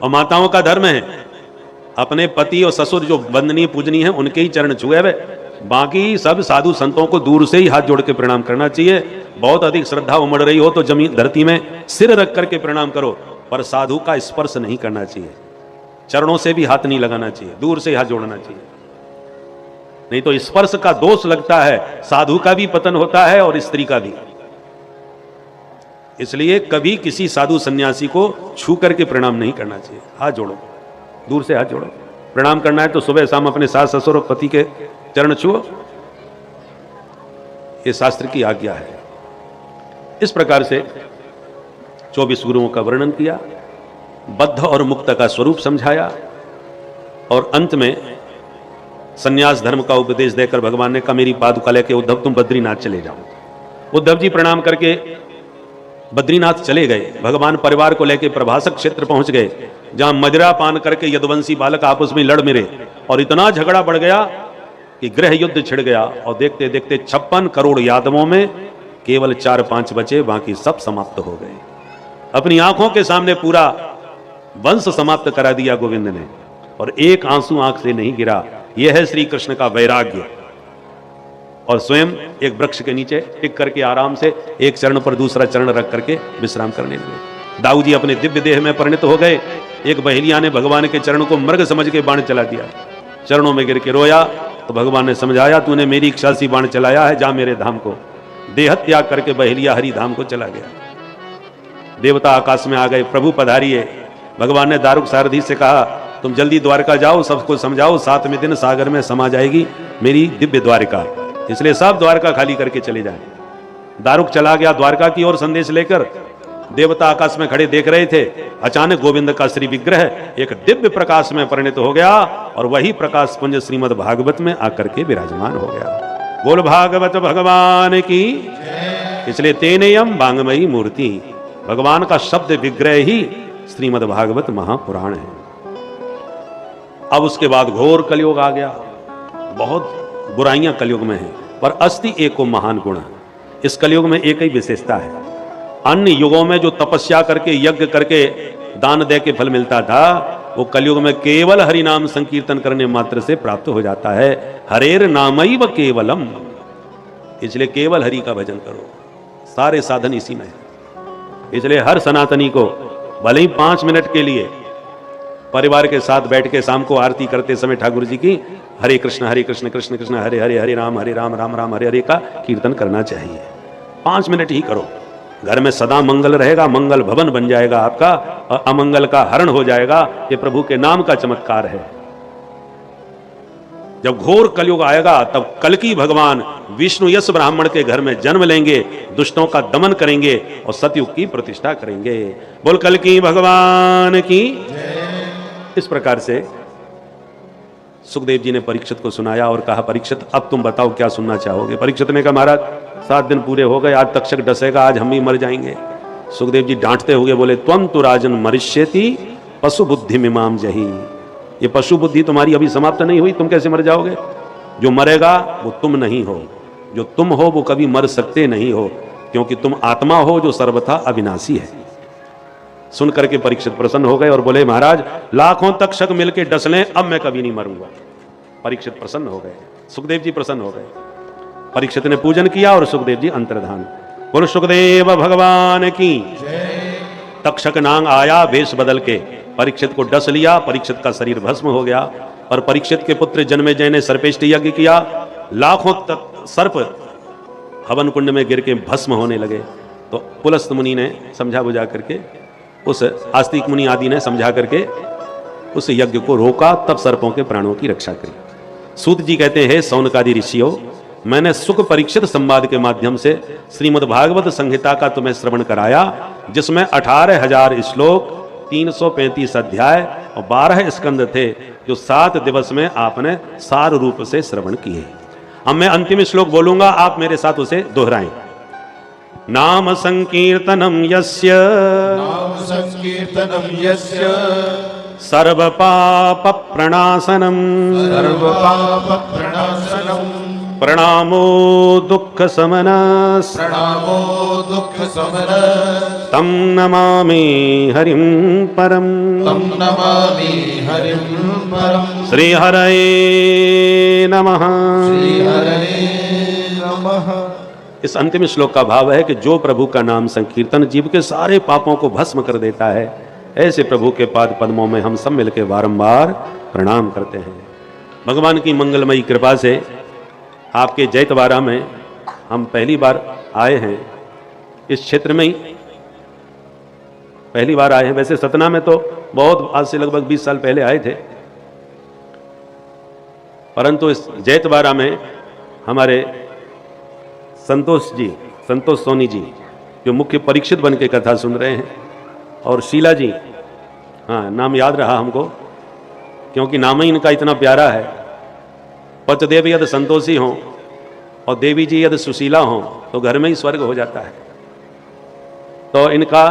और माताओं का धर्म है अपने पति और ससुर जो वंदनीय पूजनीय है उनके ही चरण छुए, बाकी सब साधु संतों को दूर से ही हाथ जोड़ के प्रणाम करना चाहिए। बहुत अधिक श्रद्धा उमड़ रही हो तो जमीन धरती में सिर रख करके प्रणाम करो, पर साधु का स्पर्श नहीं करना चाहिए। चरणों से भी हाथ नहीं लगाना चाहिए, दूर से हाथ जोड़ना चाहिए, नहीं तो स्पर्श का दोष लगता है, साधु का भी पतन होता है और स्त्री का भी। इसलिए कभी किसी साधु सन्यासी को छू करके प्रणाम नहीं करना चाहिए। हाथ जोड़ो, दूर से हाथ जोड़ो। प्रणाम करना है तो सुबह शाम अपने सास ससुर और पति के चरण छुओ, ये शास्त्र की आज्ञा है। इस प्रकार से 24 गुरुओं का वर्णन किया, बद्ध और मुक्त का स्वरूप समझाया, और अंत में संन्यास धर्म का उपदेश देकर भगवान ने कहा, मेरी पादुका लेके उद्धव तुम बद्रीनाथ चले जाओ। उद्धव जी प्रणाम करके बद्रीनाथ चले गए। भगवान परिवार को लेकर प्रभासक क्षेत्र पहुंच गए, जहां मदिरा पान करके यदुवंशी बालक आपस में लड़ मिले, और इतना झगड़ा बढ़ गया कि गृह युद्ध छिड़ गया। और देखते देखते 56 करोड़ यादवों में केवल 4-5 बचे, बाकी सब समाप्त हो गए। अपनी आंखों के सामने पूरा वंश समाप्त करा दिया गोविंद ने, और एक आंसू आंख से नहीं गिरा। यह है श्री कृष्ण का वैराग्य। और स्वयं एक वृक्ष के नीचे टिक करके आराम से एक चरण पर दूसरा चरण रख करके विश्राम करने लगे। दाऊ जी अपने दिव्य देह में परिणत हो गए। एक बहेलिया ने भगवान के चरण को मृग समझ के बाण चला दिया, चरणों में गिर के रोया, तो भगवान ने समझाया, तूने मेरी इच्छा से बाण चलाया है, जा मेरे धाम को। देह त्याग करके बहेलिया हरि धाम को चला गया। देवता आकाश में आ गए, प्रभु पधारिए। भगवान ने दारुक सारथी से कहा, तुम जल्दी द्वारका जाओ, सबको समझाओ, 7वें दिन सागर में समा जाएगी मेरी दिव्य द्वारका, इसलिए सब द्वारका खाली करके चले जाएं। दारुक चला गया द्वारका की ओर संदेश लेकर। देवता आकाश में खड़े देख रहे थे, अचानक गोविंद का श्री विग्रह एक दिव्य प्रकाश में परिणत हो गया, और वही प्रकाश पुंज श्रीमद् भागवत में आकर के विराजमान हो गया। बोल भागवत भगवान की। इसलिए तेनेयम वांगमयी मूर्ति, भगवान का शब्द विग्रह ही श्रीमद् भागवत महापुराण है। अब उसके बाद घोर कलयुग आ गया। बहुत बुराइयां कलयुग में हैं, पर अस्ति एको महान गुण। इस कलयुग में एक ही विशेषता है, अन्य युगों में जो तपस्या करके यज्ञ करके दान दे के फल मिलता था, वो कलयुग में केवल हरि नाम संकीर्तन करने मात्र से प्राप्त हो जाता है। हरेर नामैव केवलम, इसलिए केवल हरि का भजन करो, सारे साधन इसी में है। इसलिए हर सनातनी को भले ही 5 मिनट के लिए परिवार के साथ बैठ के शाम को आरती करते समय ठाकुर जी की हरे कृष्ण कृष्ण कृष्ण हरे हरे, हरे राम राम राम हरे हरे का कीर्तन करना चाहिए। 5 मिनट ही करो, घर में सदा मंगल रहेगा, मंगल भवन बन जाएगा आपका, और अमंगल का हरण हो जाएगा। ये प्रभु के नाम का चमत्कार है। जब घोर कलयुग आएगा, तब कल्कि भगवान विष्णु यश ब्राह्मण के घर में जन्म लेंगे, दुष्टों का दमन करेंगे और सतयुग की प्रतिष्ठा करेंगे। बोल कल्कि भगवान की। इस प्रकार से सुखदेव जी ने परीक्षित को सुनाया और कहा, परीक्षित अब तुम बताओ क्या सुनना चाहोगे। परीक्षित ने कहा, महाराज 7 दिन पूरे हो गए, आज तक्षक डसेगा, आज हम भी मर जाएंगे। सुखदेव जी डांटते हुए बोले, त्वं तु राजन मरिष्यति पशु बुद्धि मिमाम जही। ये पशु बुद्धि तुम्हारी अभी समाप्त नहीं हुई, तुम कैसे मर जाओगे। जो मरेगा वो तुम नहीं हो, जो तुम हो वो कभी मर सकते नहीं हो, क्योंकि तुम आत्मा हो जो सर्वथा अविनाशी है। सुन करके परीक्षित प्रसन्न हो गए और बोले, महाराज लाखों तक्षक मिलके डस लें, अब मैं कभी नहीं मरूंगा। परीक्षित प्रसन्न हो गए, सुखदेव जी प्रसन्न हो गए। परीक्षित ने पूजन किया और सुखदेव जी अंतर्धान। बोलो सुखदेव भगवान की। तक्षक नाग आया वेश बदल के, परीक्षित को डस लिया, परीक्षित का शरीर भस्म हो गया। और परीक्षित के पुत्र जन्मेजय ने सर्पेष्ट यज्ञ किया, लाखों तक सर्प हवन कुंड में गिर के भस्म होने लगे। तो पुलस्त मुनि ने समझा बुझा करके, उस आस्तिक मुनि आदि ने समझा करके उस यज्ञ को रोका, तब सर्पों के प्राणों की रक्षा करी। सूत जी कहते हैं, सौनकादि ऋषियों, मैंने सुख परीक्षित संवाद के माध्यम से श्रीमद् भागवत संहिता का तुम्हें श्रवण कराया, जिसमें 18,000 श्लोक, 335 अध्याय और 12 स्कंद थे, जो 7 दिवस में आपने सार रूप से श्रवण किए। अब मैं अंतिम श्लोक बोलूंगा, आप मेरे साथ उसे दोहराएं। नाम संकीर्तनम यस्य, नाम संकीर्तनम यस्य, सर्व पाप प्रणाशनम, सर्व पाप प्रणाशनम, प्रणामो दुख समनस, प्रणामो दुख समनस, तम नमामि हरिम परम, तम नमामि हरिं परम। श्री हरये नमः। श्री हरे नमः। इस अंतिम श्लोक का भाव है कि जो प्रभु का नाम संकीर्तन जीव के सारे पापों को भस्म कर देता है, ऐसे प्रभु के पाद पद्मों में हम सब मिलकर बारंबार प्रणाम करते हैं। भगवान की मंगलमयी कृपा से आपके जैतवाड़ा में हम पहली बार आए हैं, इस क्षेत्र में ही पहली बार आए हैं। वैसे सतना में तो बहुत आज से लगभग 20 साल पहले आए थे, परंतु इस जैतवाड़ा में हमारे संतोष सोनी जी जो मुख्य परीक्षित बन के कथा सुन रहे हैं, और शीला जी, हाँ नाम याद रहा हमको क्योंकि नाम ही इनका इतना प्यारा है। पचदेव यदि संतोषी हों और देवी जी यदि सुशीला हों तो घर में ही स्वर्ग हो जाता है। तो इनका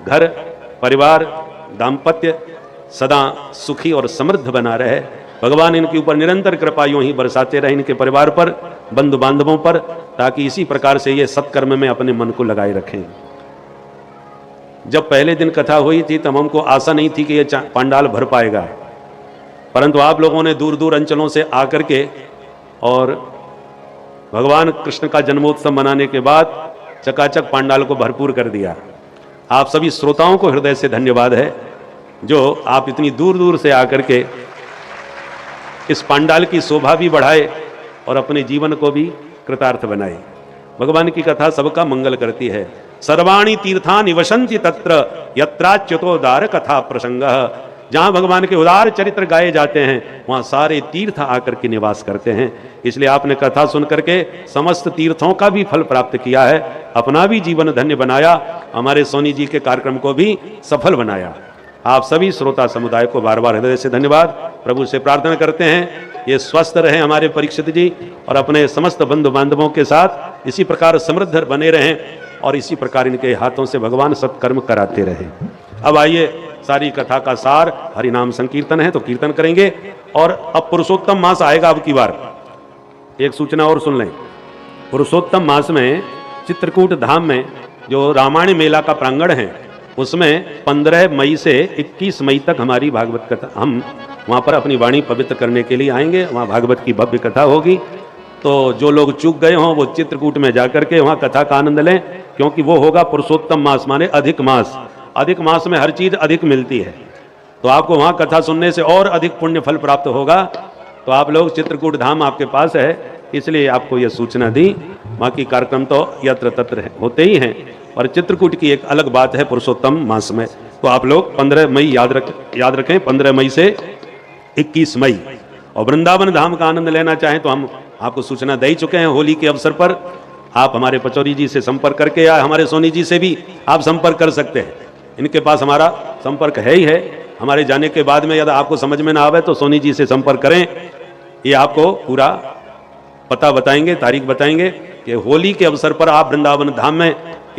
घर परिवार दाम्पत्य सदा सुखी और समृद्ध बना रहे। भगवान इनके ऊपर निरंतर कृपा यूं ही बरसाते रहे, इनके परिवार पर, बंधु बांधवों पर, ताकि इसी प्रकार से ये सत्कर्म में अपने मन को लगाए रखें। जब पहले दिन कथा हुई थी तब हमको आशा नहीं थी कि ये पंडाल भर पाएगा, परंतु आप लोगों ने दूर दूर अंचलों से आकर के और भगवान कृष्ण का जन्मोत्सव मनाने के बाद चकाचक पंडाल को भरपूर कर दिया। आप सभी श्रोताओं को हृदय से धन्यवाद है जो आप इतनी दूर दूर से आकर के इस पंडाल की शोभा भी बढ़ाए और अपने जीवन को भी कृतार्थ बनाए। भगवान की कथा सबका मंगल करती है। सर्वाणी तीर्था निवसंति तत्र यत्राच्युतोदार कथा प्रसंग। जहां भगवान के उदार चरित्र गाए जाते हैं वहां सारे तीर्थ आकर के निवास करते हैं। इसलिए आपने कथा सुन करके समस्त तीर्थों का भी फल प्राप्त किया है, अपना भी जीवन धन्य बनाया, हमारे सोनी जी के कार्यक्रम को भी सफल बनाया। आप सभी श्रोता समुदाय को बार बार हृदय से धन्यवाद। प्रभु से प्रार्थना करते हैं ये स्वस्थ रहे हमारे परीक्षित जी और अपने समस्त बंधु बांधवों के साथ इसी प्रकार समृद्ध बने रहें और इसी प्रकार इनके हाथों से भगवान सत्कर्म कराते रहें। अब आइए, सारी कथा का सार हरिनाम संकीर्तन है तो कीर्तन करेंगे। और अब पुरुषोत्तम मास आएगा। अब की बार एक सूचना और सुन लें। पुरुषोत्तम मास में चित्रकूट धाम में जो रामायण मेला का प्रांगण है उसमें 15 मई से 21 मई तक हमारी भागवत कथा, हम वहाँ पर अपनी वाणी पवित्र करने के लिए आएंगे। वहाँ भागवत की भव्य कथा होगी। तो जो लोग चूक गए हों वो चित्रकूट में जाकर के वहाँ कथा का आनंद लें, क्योंकि वो होगा पुरुषोत्तम मास, माने अधिक मास। अधिक मास में हर चीज अधिक मिलती है, तो आपको वहाँ कथा सुनने से और अधिक पुण्य फल प्राप्त होगा। तो आप लोग, चित्रकूट धाम आपके पास है, इसलिए आपको यह सूचना दी। बाकी कार्यक्रम तो यत्र तत्र होते ही हैं, और चित्रकूट की एक अलग बात है पुरुषोत्तम मास में। तो आप लोग 15 मई याद रखें, 15 मई से 21 मई। और वृंदावन धाम का आनंद लेना चाहें तो हम आपको सूचना दे ही चुके हैं। होली के अवसर पर आप हमारे पचौरी जी से संपर्क करके या हमारे सोनी जी से भी आप संपर्क कर सकते हैं। इनके पास हमारा संपर्क है ही है। हमारे जाने के बाद में यदि आपको समझ में ना आवे तो सोनी जी से संपर्क करें, ये आपको पूरा पता बताएंगे, तारीख बताएंगे कि होली के अवसर पर आप वृंदावन धाम में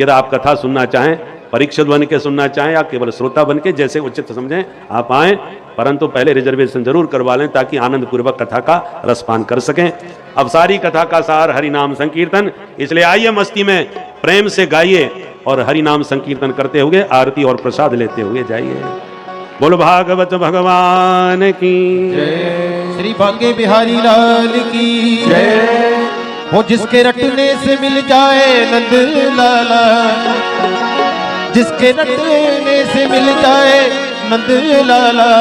यदि आप कथा सुनना चाहें, परीक्षित बन के सुनना चाहें या केवल श्रोता बन के, जैसे उचित समझें आप आएँ, परंतु पहले रिजर्वेशन जरूर करवा लें ताकि आनंद पूर्वक कथा का रसपान कर सकें। अब सारी कथा का सार हरि नाम संकीर्तन, इसलिए आइए मस्ती में प्रेम से गाइए और हरि नाम संकीर्तन करते हुए आरती और प्रसाद लेते हुए जाइए। बोलो भागवत भगवान की श्री बांके बिहारी लाल की जय। वो जिसके रटने से मिल जाए नंद लाला, जिसके रटने से मिल जाए नंद लाला,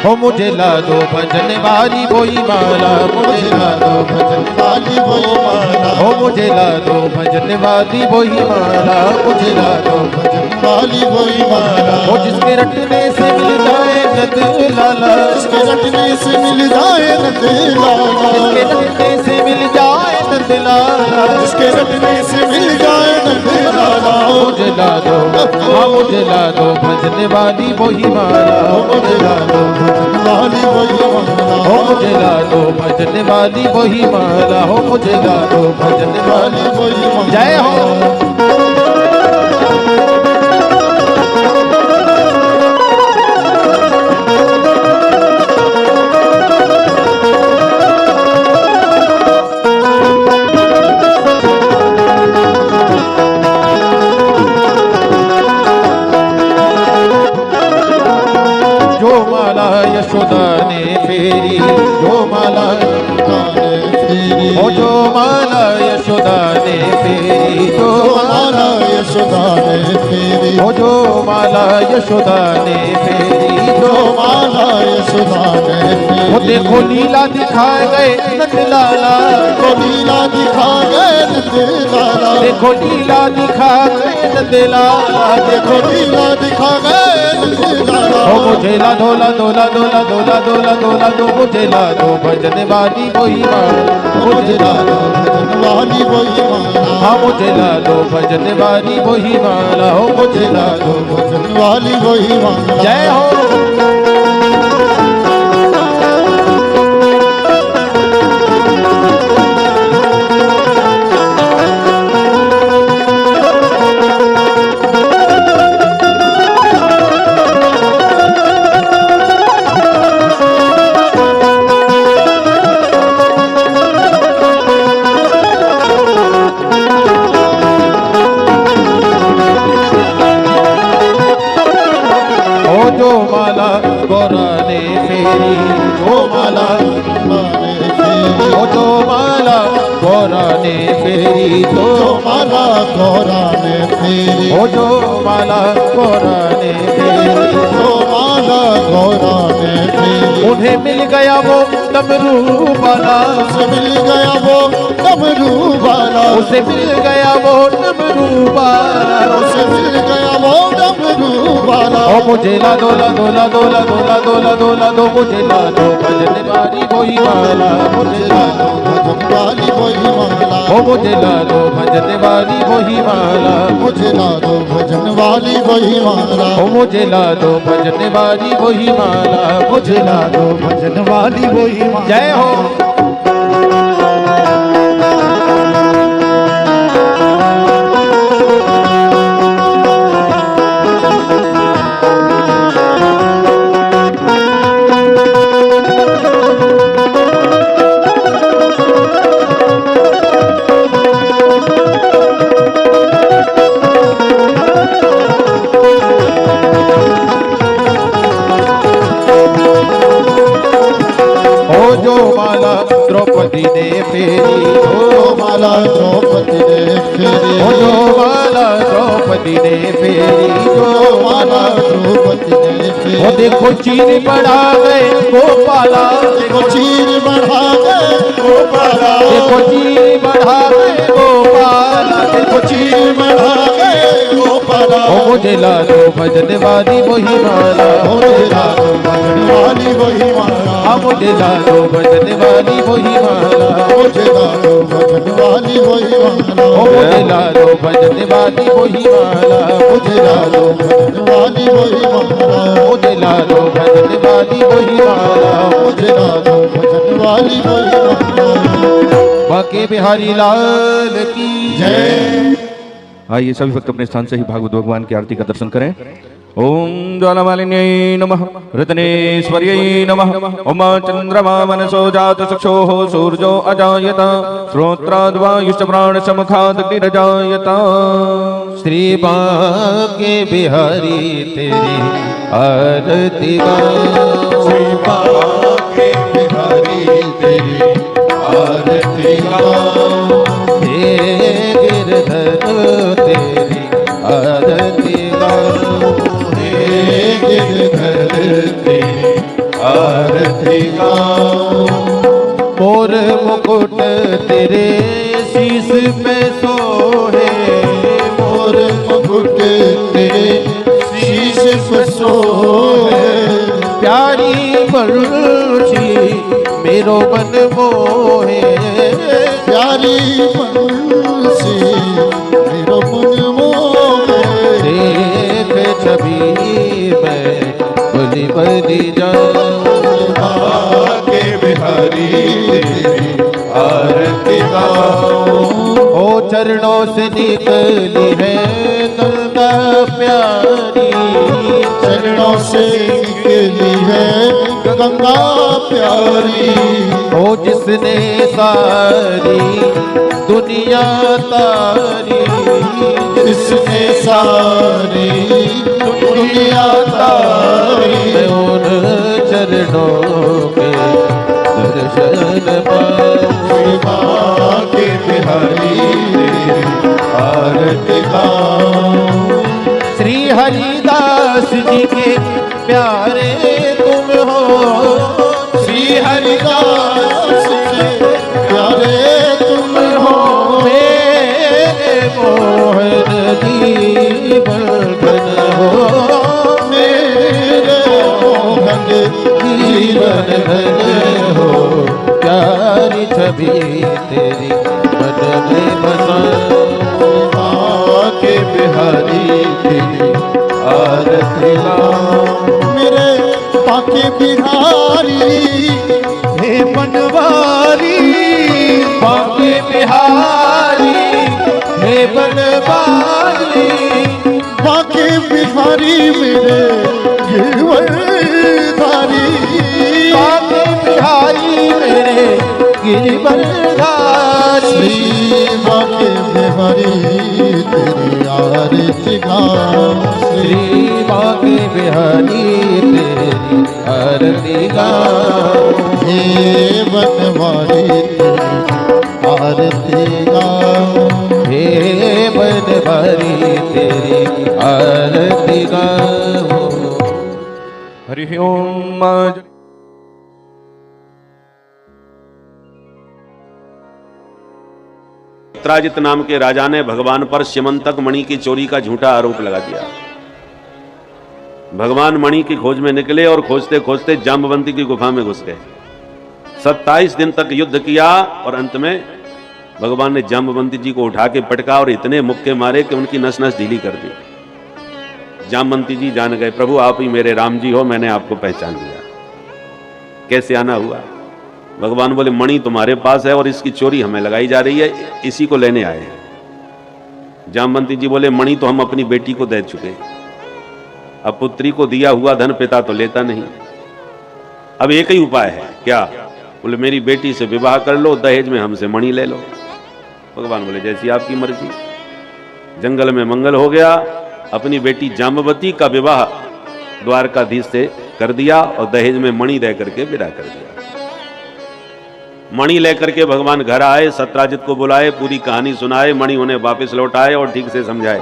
हो मुझे ला दो भजन वाली वही माला, मुझे ला दो भजन वाली वही माला, हो मुझे ला दो भजन वाली वही माला, मुझे ला दो भजन वाली वही माला। हो जिसके रटने से मिल जाए नंद लाला, जिसके रटने से मिल जाए नंद लाला, जिसके रटने से मिल जाए नंद लाला, जिसके रटने से मिल जाए नंद लाला, मुझे ला दो, हाँ मुझे ला दो भजन वाली वही माला, मुझे ला दो भजन वाली वही माला, हो मुझे ला दो भजन वाली वही माला, हो मुझे ला दो भजन वाली वही माला। जय हो। यशोदा ने फेरी, जो माला हो, जो माला यशोदा ने फेरी, जो माला यशोदा ने फेरी, हो जो माला यशोदा ने फेरी, जो माला यशोदा ने फेरी। वो देखो लीला दिखा गए नंद लाला, देखो लीला दिखा गए नंद लाला, देखो लीला दिखा गए नंद लाला, देखो लीला दिखा गए नंद लाला। हो मुझे ला दो, ला दो, ला दो, ला दो, ला दो, ला दो, ला दो, मुझे ला दो भजन वाली वही माला, मुझे ला दो भजन वाली वही माला, हाँ मुझे ला दो भजन वाली वही माला, हो मुझे ला दो भजन वाली वही माला। जय हो। जो माला गौरा ने फेरी, जो माला जो माला गौरा ने फेरी, जो माला गौरा ने फेरी, ओ जो माला गौरा ने फेरी, जो माला गौरा ने फेरी। उन्हें मिल गया वो डमरू वाला, उसे मिल गया वो डमरू वाला, उसे मिल गया वो डमरू वाला, उसे मिल गया वो डमरू वाला। ओ मुझे ला दो, ला दो, ला दो, ला दो, ला दो, ला दो, ला दो, मुझे ला दो भजन वाली वही माला, मुझे ला दो भजन वाली वही माला, ओ मुझे ला दो भजन वाली वही माला, मुझे ला दो भजन वाली वही माला, ओ मुझे ला दो भजन वाली वही माला, मुझे ला दो भजन वाली वही माला। जय हो। जो माला द्रौपदी ने फेरी, जो माला द्रौपदी ने फेरी, जो माला द्रौपदी ने फेरी, जो माला द्रौपदी ने फेरी। वो देखो चीर बढ़ा गए गोपाला, देखो चीर बढ़ा गए गोपाला, देखो चीर बढ़ा गए गोपाला, देखो चीर बढ़ा गए गोपाला। ओ मुझे ला दो भजन वाली वही माला, मुझे ला दो भजन वाली वही माला, मुझे ला दो भजन वाली वही माला, मुझे ला दो भजन वाली वही माला, मुझे ला दो भजन वाली वही माला, मुझे ला दो भजन वाली वही माला, मुझे ला दो भजन वाली वही माला, मुझे ला दो भजन वाली वही माला। बाके बिहारी लाल की जय। आइए सभी भक्त अपने स्थान से ही भागवत भगवान की आरती का दर्शन करें। ओम ज्वालामालिन्यै नमः, रत्नेश्वर्यै नमः, उमा चंद्रमा मनसो जात चक्षुः सूर्यो अजायत, श्रोत्राद्वायुश्च प्राणसमुखादग्निरजायत। श्री बांके बिहारी तेरी आरती गाऊं, श्री बांके बिहारी तेरी आरती गाऊं। मोर मुकुट तेरे शीश पे सोहे, मोर मुकुट तेरे शीश पे सोहे, प्यारी बंसी मेरो मन मोहे, प्यारी बंसी मेरो मन मोहे, देख छवि मैं बलि बलि जाऊं, के बिहारी तेरी आरती गाऊं। ओ चरणों से निकली है गंगा प्यारी, चरणों से निकली है गंगा प्यारी, ओ जिसने सारी दुनिया तारी, जिसने सारी दुनिया तारी, मैं उन चरणों के दर्शन पाऊं, के बिहारी तेरी आरती गाऊं। श्री हरिदास जी के प्यारे तुम हो, श्री हरिदास के प्यारे तुम हो, मेरे मोहन जीवन धन हो, मेरे मोहन जीवन धन हो, प्यारी छवि तेरी मन में बसाऊं, के बिहारी तेरी आरती गाऊं। मेरे बाके बिहारी हे बनवारी, बाके बिहारी हे बनवारी, बाके बिहारी मेरे गिरवरधारी, बाके बिहारी मेरे गिरवरधारी, बाके बिहारी तेरी आरती गाऊं। श्री बाके बिहारी तेरी आरती गाऊं, हे बनवारी तेरी आरती गाऊं। हे बनवारी तेरी आरती गाऊं। हरि ओम। सत्राजित नाम के राजा ने भगवान पर स्यमंतक मणि की चोरी का झूठा आरोप लगा दिया। भगवान मणि की खोज में निकले और खोजते खोजते जाम्बवंती की गुफा में घुस गए। 27 दिन तक युद्ध किया और अंत में भगवान ने जाम्बवंती जी को उठा के पटका और इतने मुक्के मारे कि उनकी नस नस ढीली कर दी। जाम्बवंती जी जान गए, प्रभु आप ही मेरे राम जी हो, मैंने आपको पहचान लिया। कैसे आना हुआ? भगवान बोले मणि तुम्हारे पास है और इसकी चोरी हमें लगाई जा रही है, इसी को लेने आए हैं। जाम्बवंती जी बोले मणि तो हम अपनी बेटी को दे चुके, अब पुत्री को दिया हुआ धन पिता तो लेता नहीं, अब एक ही उपाय है। क्या? बोले मेरी बेटी से विवाह कर लो, दहेज में हमसे मणि ले लो। भगवान बोले जैसी आपकी मर्जी। जंगल में मंगल हो गया। अपनी बेटी जाम्बवती का विवाह द्वारकाधीश से कर दिया और दहेज में मणि दे करके विदा कर दिया। मणि लेकर के भगवान घर आए, सत्राजित को बुलाए, पूरी कहानी सुनाए, मणि उन्हें वापस लौटाए और ठीक से समझाए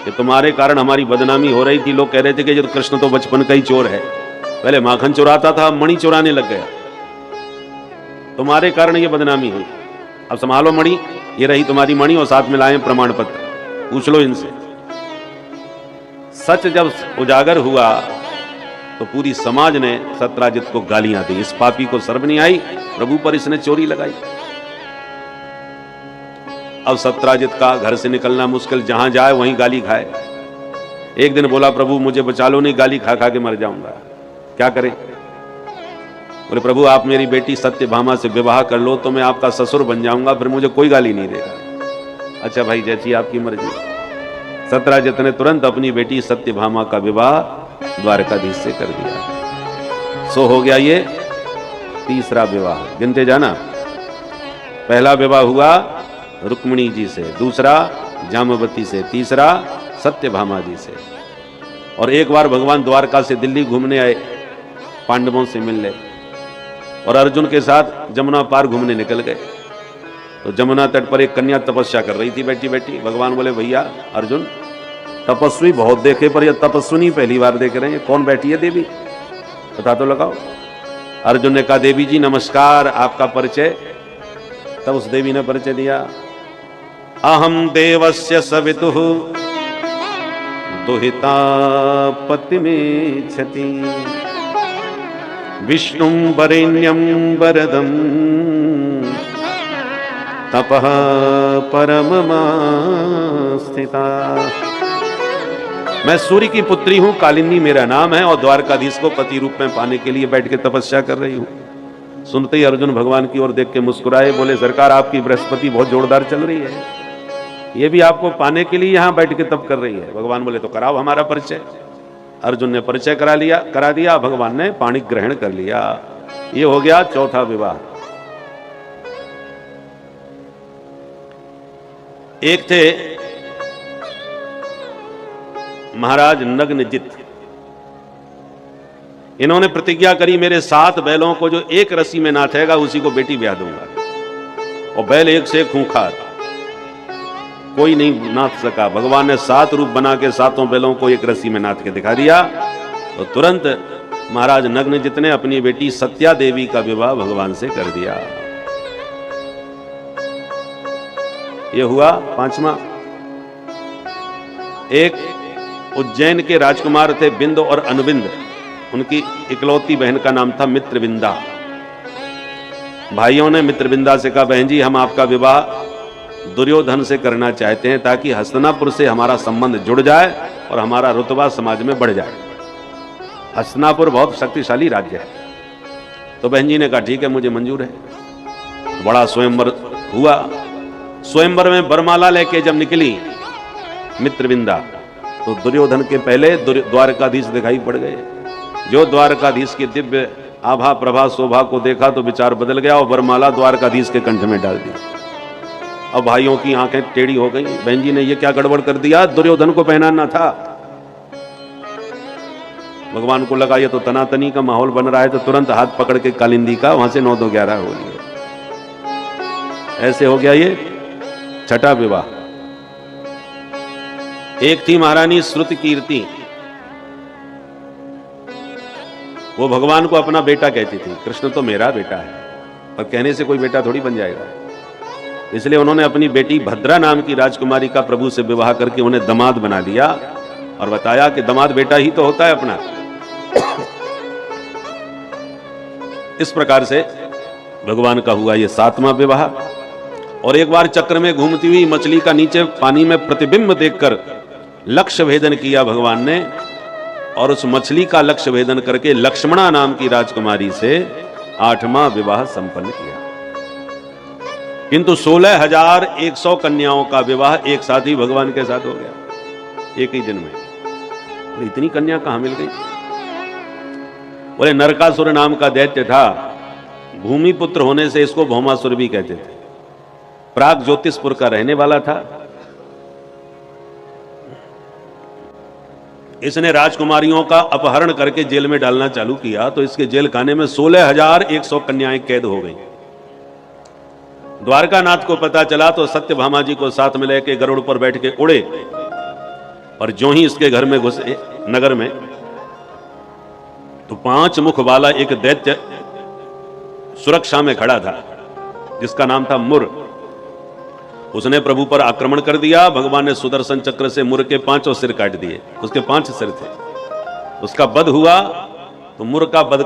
कि तुम्हारे कारण हमारी बदनामी हो रही थी। लोग कह रहे थे कि जो कृष्ण तो बचपन का ही चोर है, पहले माखन चुराता था, मणि चुराने लग गया, तुम्हारे कारण ये बदनामी हुई। अब संभालो मणि, ये रही तुम्हारी मणि और साथ में लाए प्रमाण पत्र, पूछ लो इनसे। सच जब उजागर हुआ तो पूरी समाज ने सत्राजित को गालियां दी, इस पापी को शर्म नहीं आई, प्रभु पर इसने चोरी लगाई। अब सत्राजित का घर से निकलना मुश्किल, जहां जाए वहीं गाली खाए। एक दिन बोला प्रभु मुझे बचा लो, नहीं गाली खा खा के मर जाऊंगा, क्या करें? बोले प्रभु आप मेरी बेटी सत्यभामा से विवाह कर लो तो मैं आपका ससुर बन जाऊंगा, फिर मुझे कोई गाली नहीं देगा। अच्छा भाई जैसी आपकी मर्जी। सत्राजित ने तुरंत अपनी बेटी सत्यभामा का विवाह द्वारकाधीश से कर दिया। सो हो गया ये तीसरा विवाह। गिनते जाना, पहला विवाह हुआ रुक्मिणी जी से, दूसरा जाम्बवती से, तीसरा सत्यभामा जी से। और एक बार भगवान द्वारका से दिल्ली घूमने आए, पांडवों से मिलने, और अर्जुन के साथ जमुना पार घूमने निकल गए। तो जमुना तट पर एक कन्या तपस्या कर रही थी बैठी बैठी। भगवान बोले भैया अर्जुन, तपस्वी बहुत देखे पर यह तपस्विनी पहली बार देख रहे हैं, कौन बैठी है देवी, पता तो लगाओ। अर्जुन ने कहा देवी जी नमस्कार, आपका परिचय। तब उस देवी ने परिचय दिया, अहम देवस्य सवितुः दुहिता पतिमेच्छति विष्णुं वरेण्यं वरदं तपः परममास्थिता। मैं सूर्य की पुत्री हूं, कालिंदी मेरा नाम है, और द्वारकाधीश को पति रूप में पाने के लिए बैठ के तपस्या कर रही हूं। सुनते ही अर्जुन भगवान की ओर देख के मुस्कुराए, बोले सरकार आपकी बृहस्पति बहुत जोरदार चल रही है, ये भी आपको पाने के लिए यहां बैठ के तप कर रही है। भगवान बोले तो कराओ हमारा परिचय। अर्जुन ने परिचय करा दिया, भगवान ने पाणी ग्रहण कर लिया। ये हो गया चौथा विवाह। एक थे महाराज नग्नजित, इन्होंने प्रतिज्ञा करी मेरे 7 बैलों को जो एक रस्सी में नाथेगा उसी को बेटी ब्याह दूंगा। और बैल एक से खूंखार, कोई नहीं नाथ सका। भगवान ने 7 रूप बना के 7 बैलों को एक रस्सी में नाथ के दिखा दिया। तो तुरंत महाराज नग्नजित ने अपनी बेटी सत्या देवी का विवाह भगवान से कर दिया। यह हुआ 5वां। एक उज्जैन के राजकुमार थे बिंद और अनुबिंद, उनकी इकलौती बहन का नाम था मित्रविंदा। भाइयों ने मित्रविंदा से कहा बहन जी हम आपका विवाह दुर्योधन से करना चाहते हैं ताकि हस्तिनापुर से हमारा संबंध जुड़ जाए और हमारा रुतबा समाज में बढ़ जाए। हस्तिनापुर बहुत शक्तिशाली राज्य है। तो बहन जी ने कहा ठीक है मुझे मंजूर है। बड़ा स्वयंवर हुआ। स्वयंवर में बरमाला लेके जब निकली मित्रविंदा तो दुर्योधन के पहले द्वारकाधीश दिखाई पड़ गए। जो द्वारकाधीश की दिव्य आभा प्रभा शोभा को देखा तो विचार बदल गया और वरमाला द्वारकाधीश के कंठ में डाल दी। अब भाइयों की आंखें टेढ़ी हो गई, बहन जी ने ये क्या गड़बड़ कर दिया, दुर्योधन को पहनाना था। भगवान को लगा ये तो तनातनी का माहौल बन रहा है, तो तुरंत हाथ पकड़ के कालिंदी का वहां से 9-2-11 हो गया। ऐसे हो गया ये छठा विवाह। एक थी महारानी श्रुति कीर्ति, वो भगवान को अपना बेटा कहती थी। कृष्ण तो मेरा बेटा है, पर कहने से कोई बेटा थोड़ी बन जाएगा। इसलिए उन्होंने अपनी बेटी भद्रा नाम की राजकुमारी का प्रभु से विवाह करके उन्हें दामाद बना दिया और बताया कि दामाद बेटा ही तो होता है अपना। इस प्रकार से भगवान का हुआ ये 7वां विवाह। और एक बार चक्र में घूमती हुई मछली का नीचे पानी में प्रतिबिंब देखकर लक्ष्य भेदन किया भगवान ने, और उस मछली का लक्ष्य भेदन करके लक्ष्मणा नाम की राजकुमारी से 8वां विवाह संपन्न किया। किंतु 16,100 कन्याओं का विवाह एक साथ ही भगवान के साथ हो गया, एक ही दिन में। बोले इतनी कन्या कहां मिल गई? बोले नरकासुर नाम का दैत्य था, भूमिपुत्र होने से इसको भौमासुर भी कहते थे। प्राग ज्योतिषपुर का रहने वाला था। इसने राजकुमारियों का अपहरण करके जेल में डालना चालू किया तो इसके जेल खाने में 16,100 कन्याएं कैद हो गई। द्वारकानाथ को पता चला तो सत्यभामा जी को साथ में लेके गरुड़ पर बैठ के उड़े, और जो ही इसके घर में घुसे नगर में तो 5 मुख वाला एक दैत्य सुरक्षा में खड़ा था जिसका नाम था मुर। उसने प्रभु पर आक्रमण कर दिया। भगवान ने सुदर्शन चक्र से मुर के 5 सिर काट दिए। उसके 5 सिर थे। उसका वध हुआ तो मुर का वध